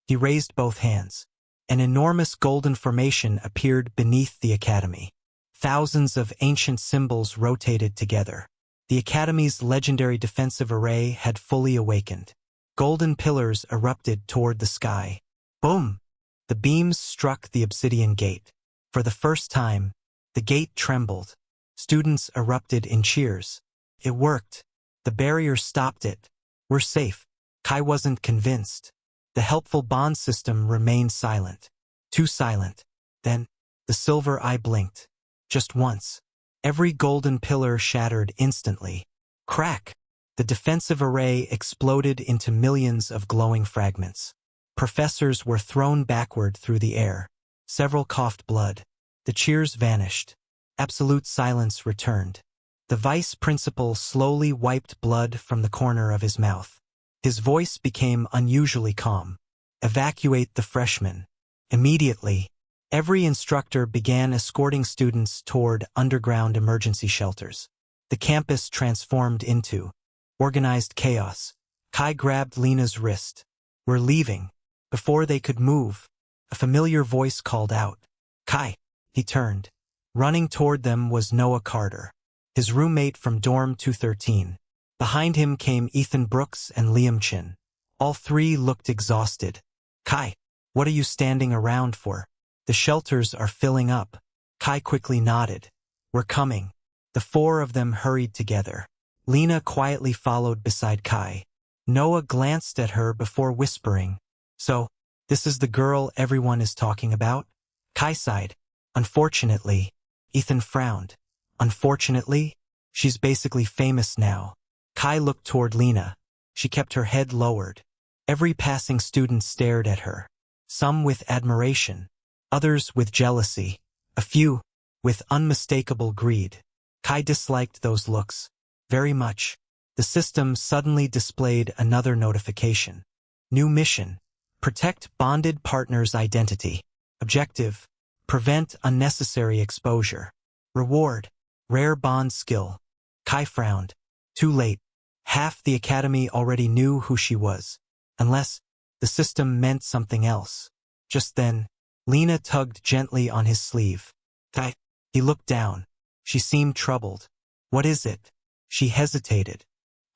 Speaker 1: he raised both hands. An enormous golden formation appeared beneath the academy. Thousands of ancient symbols rotated together. The academy's legendary defensive array had fully awakened. Golden pillars erupted toward the sky. Boom! The beams struck the obsidian gate. For the first time, the gate trembled. Students erupted in cheers. It worked. The barrier stopped it. We're safe. Kai wasn't convinced. The helpful bond system remained silent. Too silent. Then, the silver eye blinked. Just once. Every golden pillar shattered instantly. Crack! The defensive array exploded into millions of glowing fragments. Professors were thrown backward through the air. Several coughed blood. The cheers vanished. Absolute silence returned. The vice principal slowly wiped blood from the corner of his mouth. His voice became unusually calm. Evacuate the freshmen. Immediately, every instructor began escorting students toward underground emergency shelters. The campus transformed into organized chaos. Kai grabbed Lena's wrist. We're leaving. Before they could move, a familiar voice called out. Kai! He turned. Running toward them was Noah Carter, his roommate from dorm 213. Behind him came Ethan Brooks and Liam Chin. All three looked exhausted. Kai, what are you standing around for? The shelters are filling up. Kai quickly nodded. We're coming. The four of them hurried together. Lena quietly followed beside Kai. Noah glanced at her before whispering. So, this is the girl everyone is talking about? Kai sighed. Unfortunately. Ethan frowned. Unfortunately? She's basically famous now. Kai looked toward Lena. She kept her head lowered. Every passing student stared at her. Some with admiration. Others with jealousy. A few with unmistakable greed. Kai disliked those looks. Very much. The system suddenly displayed another notification. New mission. Protect bonded partner's identity. Objective. Prevent unnecessary exposure. Reward. Rare bond skill. Kai frowned. Too late. Half the academy already knew who she was. Unless the system meant something else. Just then, Lena tugged gently on his sleeve. Kai. He looked down. She seemed troubled. What is it? She hesitated.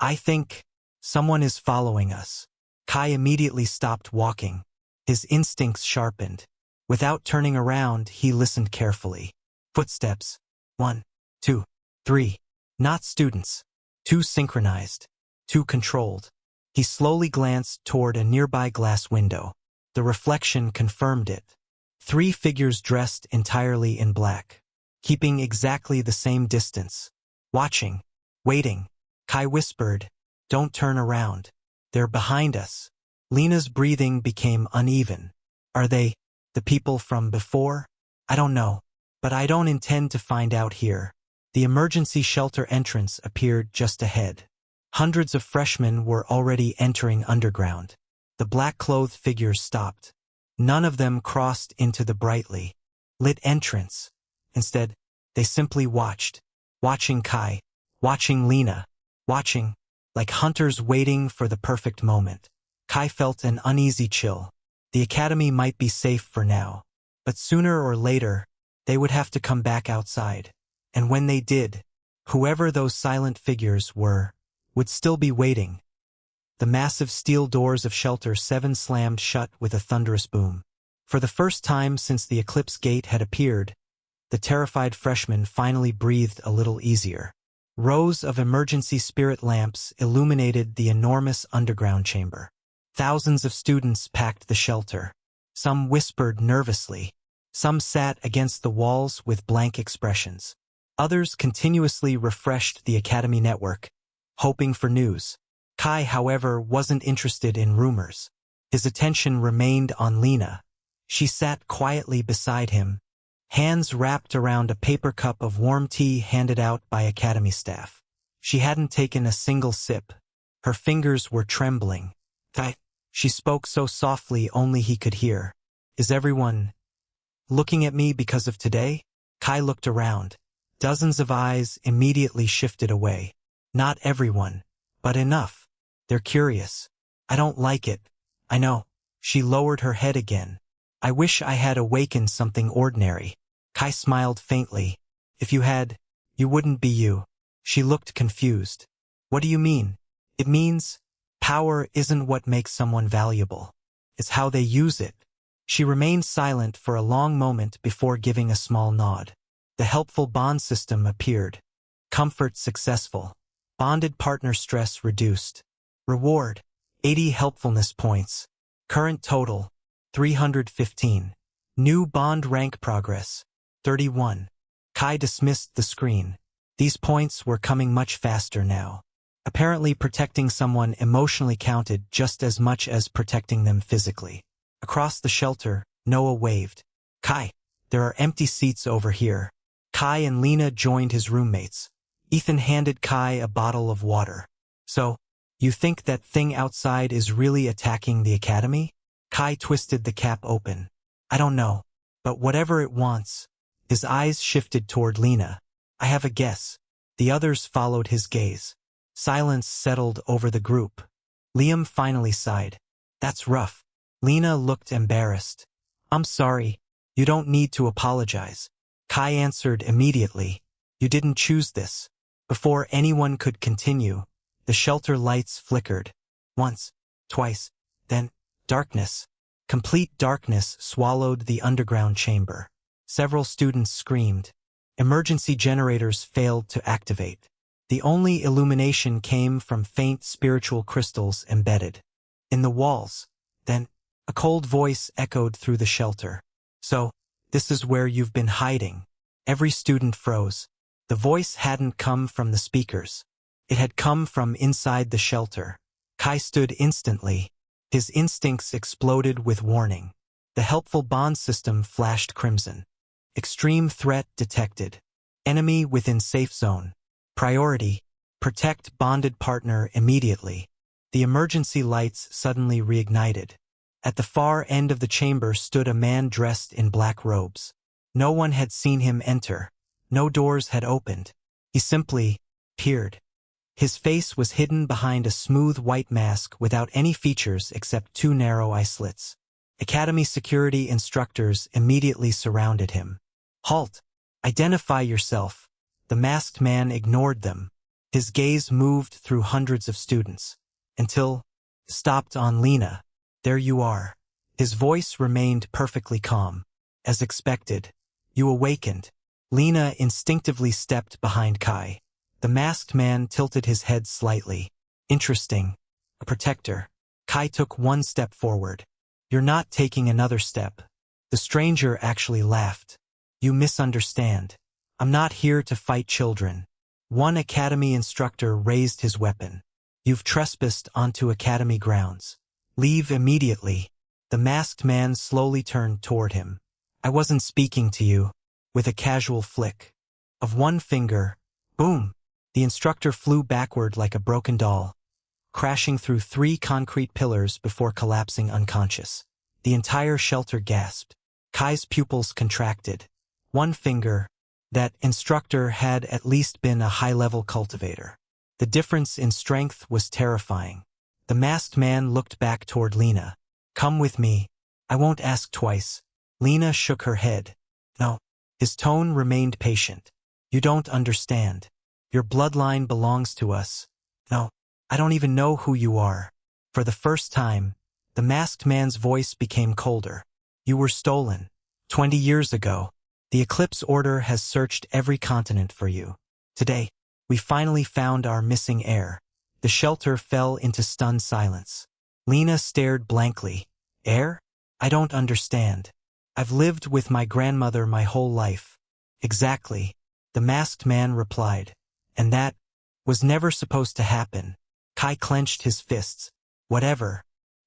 Speaker 1: I think someone is following us. Kai immediately stopped walking. His instincts sharpened. Without turning around, he listened carefully. Footsteps. 1, 2, 3. Not students. Too synchronized. Too controlled. He slowly glanced toward a nearby glass window. The reflection confirmed it. 3 figures dressed entirely in black. Keeping exactly the same distance. Watching. Waiting. Kai whispered, "Don't turn around. They're behind us." Lena's breathing became uneven. Are they the people from before? I don't know. But I don't intend to find out here. The emergency shelter entrance appeared just ahead. Hundreds of freshmen were already entering underground. The black-clothed figures stopped. None of them crossed into the brightly lit entrance. Instead, they simply watched. Watching Kai. Watching Lena. Watching, like hunters waiting for the perfect moment. Kai felt an uneasy chill. The academy might be safe for now. But sooner or later, they would have to come back outside. And when they did, whoever those silent figures were, would still be waiting. The massive steel doors of Shelter 7 slammed shut with a thunderous boom. For the first time since the Eclipse Gate had appeared, the terrified freshmen finally breathed a little easier. Rows of emergency spirit lamps illuminated the enormous underground chamber. Thousands of students packed the shelter. Some whispered nervously. Some sat against the walls with blank expressions. Others continuously refreshed the academy network, hoping for news. Kai, however, wasn't interested in rumors. His attention remained on Lena. She sat quietly beside him, hands wrapped around a paper cup of warm tea handed out by academy staff. She hadn't taken a single sip. Her fingers were trembling. Kai, she spoke so softly only he could hear. Is everyone looking at me because of today? Kai looked around. Dozens of eyes immediately shifted away. Not everyone, but enough. They're curious. I don't like it. I know. She lowered her head again. I wish I had awakened something ordinary. Kai smiled faintly. If you had, you wouldn't be you. She looked confused. What do you mean? It means, power isn't what makes someone valuable. It's how they use it. She remained silent for a long moment before giving a small nod. The helpful bond system appeared. Comfort successful. Bonded partner stress reduced. Reward, 80 helpfulness points. Current total, 315. New bond rank progress, 31. Kai dismissed the screen. These points were coming much faster now. Apparently protecting someone emotionally counted just as much as protecting them physically. Across the shelter, Noah waved. Kai, there are empty seats over here. Kai and Lena joined his roommates. Ethan handed Kai a bottle of water. So, you think that thing outside is really attacking the academy? Kai twisted the cap open. I don't know, but whatever it wants. His eyes shifted toward Lena. I have a guess. The others followed his gaze. Silence settled over the group. Liam finally sighed. That's rough. Lena looked embarrassed. I'm sorry. You don't need to apologize. Kai answered immediately. You didn't choose this. Before anyone could continue, the shelter lights flickered. Once, twice, then, darkness. Complete darkness swallowed the underground chamber. Several students screamed. Emergency generators failed to activate. The only illumination came from faint spiritual crystals embedded in the walls. Then, a cold voice echoed through the shelter. So, this is where you've been hiding. Every student froze. The voice hadn't come from the speakers. It had come from inside the shelter. Kai stood instantly. His instincts exploded with warning. The helpful bond system flashed crimson. Extreme threat detected. Enemy within safe zone. Priority, protect bonded partner immediately. The emergency lights suddenly reignited. At the far end of the chamber stood a man dressed in black robes. No one had seen him enter. No doors had opened. He simply peered. His face was hidden behind a smooth white mask without any features except two narrow eye slits. Academy security instructors immediately surrounded him. Halt! Identify yourself. The masked man ignored them. His gaze moved through hundreds of students, until stopped on Lena. There you are. His voice remained perfectly calm. As expected, you awakened. Lena instinctively stepped behind Kai. The masked man tilted his head slightly. Interesting. A protector. Kai took one step forward. You're not taking another step. The stranger actually laughed. You misunderstand. I'm not here to fight children. One academy instructor raised his weapon. You've trespassed onto academy grounds. Leave immediately. The masked man slowly turned toward him. I wasn't speaking to you. With a casual flick of one finger, boom, the instructor flew backward like a broken doll, crashing through 3 concrete pillars before collapsing unconscious. The entire shelter gasped. Kai's pupils contracted. One finger. That instructor had at least been a high-level cultivator. The difference in strength was terrifying. The masked man looked back toward Lena. Come with me. I won't ask twice. Lena shook her head. No. His tone remained patient. You don't understand. Your bloodline belongs to us. No, I don't even know who you are. For the first time, the masked man's voice became colder. You were stolen. 20 years ago. The Eclipse Order has searched every continent for you. Today, we finally found our missing heir. The shelter fell into stunned silence. Lena stared blankly. Heir? I don't understand. I've lived with my grandmother my whole life. Exactly. The masked man replied. And that was never supposed to happen. Kai clenched his fists. Whatever.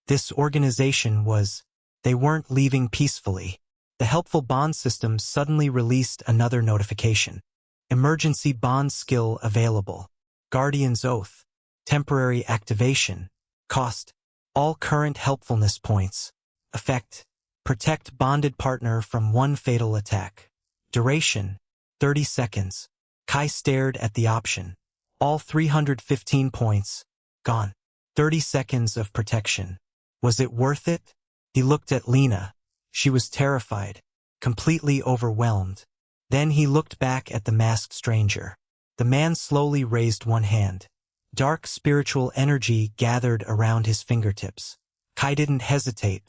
Speaker 1: This organization was. They weren't leaving peacefully. The helpful bond system suddenly released another notification. Emergency bond skill available. Guardian's Oath. Temporary activation. Cost. All current helpfulness points. Effect. Protect bonded partner from one fatal attack. Duration. 30 seconds. Kai stared at the option. All 315 points. Gone. 30 seconds of protection. Was it worth it? He looked at Lena. She was terrified, completely overwhelmed. Then he looked back at the masked stranger. The man slowly raised one hand. Dark spiritual energy gathered around his fingertips. Kai didn't hesitate.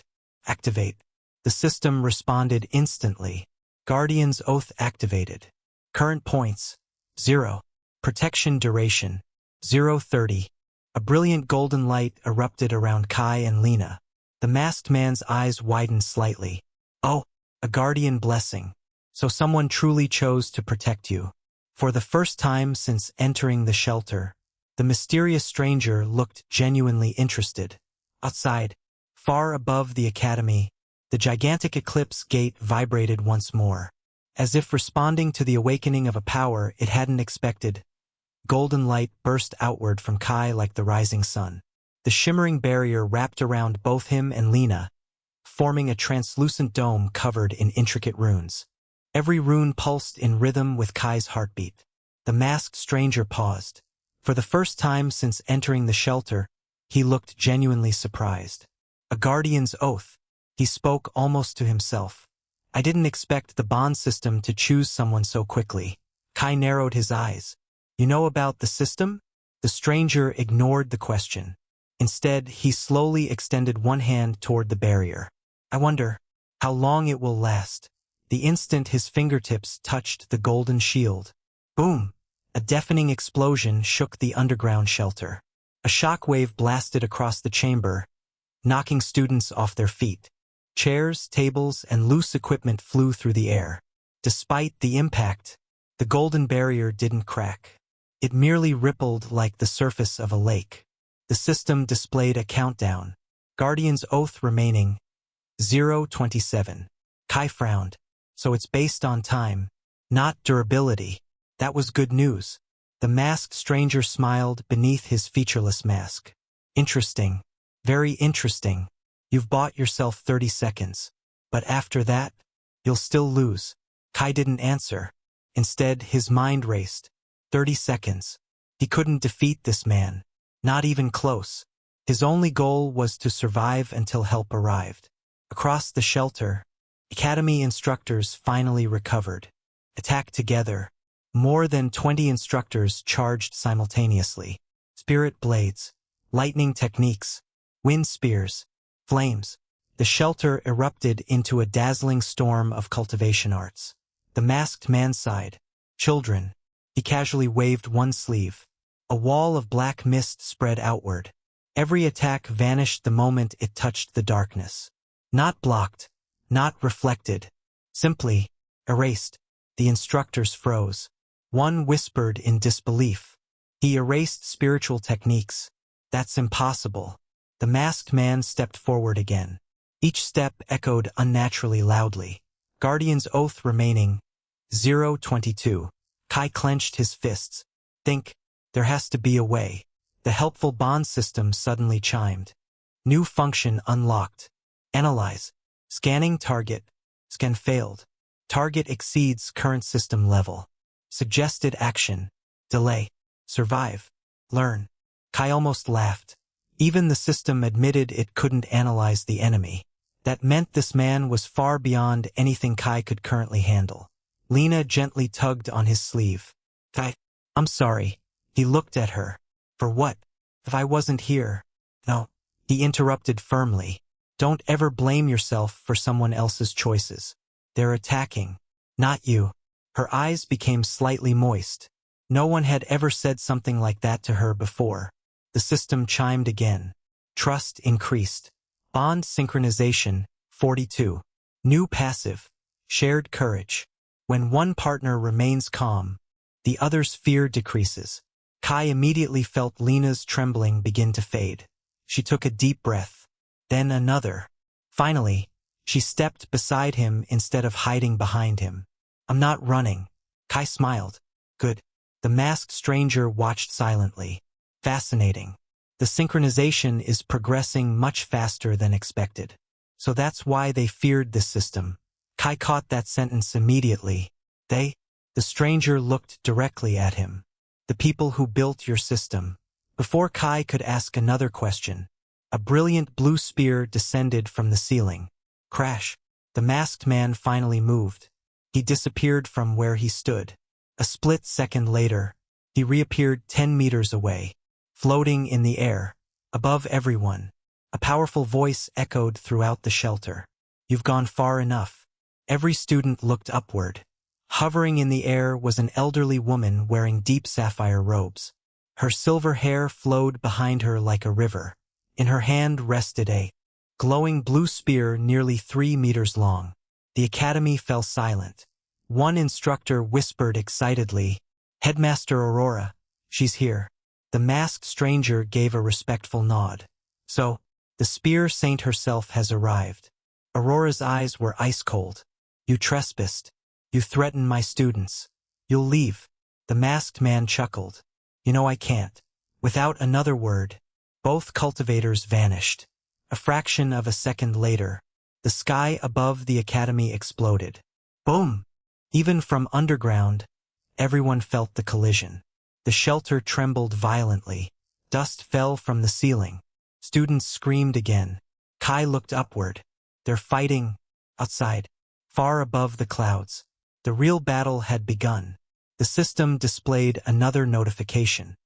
Speaker 1: Activate. The system responded instantly. Guardian's Oath activated. Current points, 0. Protection duration, 0:30. A brilliant golden light erupted around Kai and Lena. The masked man's eyes widened slightly. Oh, a guardian blessing. So someone truly chose to protect you. For the first time since entering the shelter, the mysterious stranger looked genuinely interested. Outside, far above the academy, the gigantic eclipse gate vibrated once more. As if responding to the awakening of a power it hadn't expected, golden light burst outward from Kai like the rising sun. The shimmering barrier wrapped around both him and Lena, forming a translucent dome covered in intricate runes. Every rune pulsed in rhythm with Kai's heartbeat. The masked stranger paused. For the first time since entering the shelter, he looked genuinely surprised. A guardian's oath. He spoke almost to himself. I didn't expect the bond system to choose someone so quickly. Kai narrowed his eyes. You know about the system? The stranger ignored the question. Instead, he slowly extended one hand toward the barrier. I wonder how long it will last. The instant his fingertips touched the golden shield. Boom! A deafening explosion shook the underground shelter. A shockwave blasted across the chamber, knocking students off their feet. Chairs, tables, and loose equipment flew through the air. Despite the impact, the golden barrier didn't crack. It merely rippled like the surface of a lake. The system displayed a countdown. Guardian's Oath remaining, 0:27. Kai frowned. So it's based on time, not durability. That was good news. The masked stranger smiled beneath his featureless mask. Interesting. Very interesting. You've bought yourself 30 seconds. But after that, you'll still lose. Kai didn't answer. Instead, his mind raced. 30 seconds. He couldn't defeat this man. Not even close. His only goal was to survive until help arrived. Across the shelter, academy instructors finally recovered. Attacked together. More than 20 instructors charged simultaneously. Spirit blades, lightning techniques, wind spears, flames. The shelter erupted into a dazzling storm of cultivation arts. The masked man sighed. Children. He casually waved one sleeve. A wall of black mist spread outward. Every attack vanished the moment it touched the darkness. Not blocked, not reflected. Simply erased. The instructors froze. One whispered in disbelief. He erased spiritual techniques. That's impossible. The masked man stepped forward again. Each step echoed unnaturally loudly. Guardian's Oath remaining, 0:22. Kai clenched his fists. Think, there has to be a way. The helpful bond system suddenly chimed. New function unlocked. Analyze. Scanning target. Scan failed. Target exceeds current system level. Suggested action. Delay. Survive. Learn. Kai almost laughed. Even the system admitted it couldn't analyze the enemy. That meant this man was far beyond anything Kai could currently handle. Lena gently tugged on his sleeve. Kai, I'm sorry. He looked at her. For what? If I wasn't here. No. He interrupted firmly. Don't ever blame yourself for someone else's choices. They're attacking. Not you. Her eyes became slightly moist. No one had ever said something like that to her before. The system chimed again. Trust increased. Bond synchronization, 42. New passive. Shared courage. When one partner remains calm, the other's fear decreases. Kai immediately felt Lena's trembling begin to fade. She took a deep breath. Then another. Finally, she stepped beside him instead of hiding behind him. I'm not running. Kai smiled. Good. The masked stranger watched silently. Fascinating. The synchronization is progressing much faster than expected. So that's why they feared this system. Kai caught that sentence immediately. They? The stranger looked directly at him. The people who built your system. Before Kai could ask another question, a brilliant blue spear descended from the ceiling. Crash. The masked man finally moved. He disappeared from where he stood. A split second later, he reappeared 10 meters away, floating in the air, above everyone. A powerful voice echoed throughout the shelter. You've gone far enough. Every student looked upward. Hovering in the air was an elderly woman wearing deep sapphire robes. Her silver hair flowed behind her like a river. In her hand rested a glowing blue spear nearly 3 meters long. The academy fell silent. One instructor whispered excitedly, "Headmaster Aurora, she's here." The masked stranger gave a respectful nod. "So, the spear saint herself has arrived." Aurora's eyes were ice-cold. "You trespassed. You threatened my students. You'll leave." The masked man chuckled. "You know I can't." Without another word, both cultivators vanished. A fraction of a second later, the sky above the academy exploded. Boom! Even from underground, everyone felt the collision. The shelter trembled violently. Dust fell from the ceiling. Students screamed again. Kai looked upward. They're fighting outside, far above the clouds. The real battle had begun. The system displayed another notification.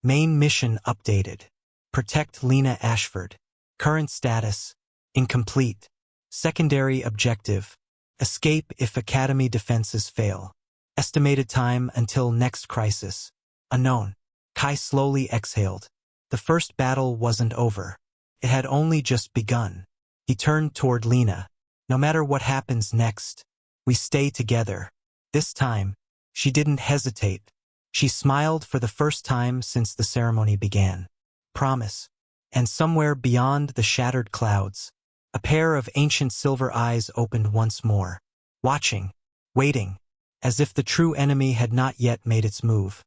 Speaker 1: Main mission updated. Protect Lena Ashford. Current status, incomplete. Secondary objective, escape if academy defenses fail. Estimated time until next crisis, unknown. Kai slowly exhaled. The first battle wasn't over. It had only just begun. He turned toward Lena. "No matter what happens next, we stay together." This time, she didn't hesitate. She smiled for the first time since the ceremony began. "Promise." And somewhere beyond the shattered clouds, a pair of ancient silver eyes opened once more, watching, waiting, as if the true enemy had not yet made its move.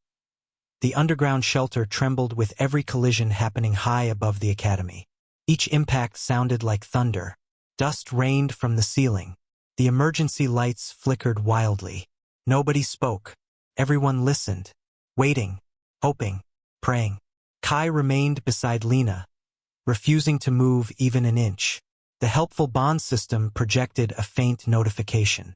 Speaker 1: The underground shelter trembled with every collision happening high above the academy. Each impact sounded like thunder. Dust rained from the ceiling. The emergency lights flickered wildly. Nobody spoke. Everyone listened, waiting, hoping, praying. Kai remained beside Lena, refusing to move even an inch. The helpful bond system projected a faint notification.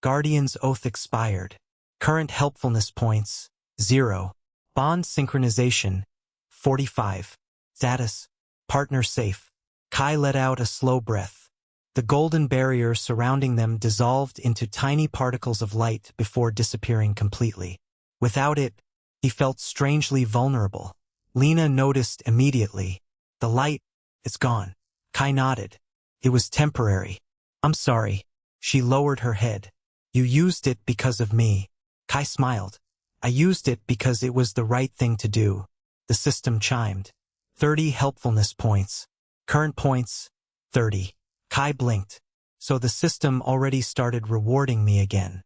Speaker 1: Guardian's oath expired. Current helpfulness points, 0. Bond synchronization, 45. Status, partner safe. Kai let out a slow breath. The golden barrier surrounding them dissolved into tiny particles of light before disappearing completely. Without it, he felt strangely vulnerable. Lena noticed immediately. "The light, it's gone." Kai nodded. "It was temporary." "I'm sorry." She lowered her head. "You used it because of me." Kai smiled. "I used it because it was the right thing to do." The system chimed. 30 helpfulness points. Current points, 30. Kai blinked. So the system already started rewarding me again.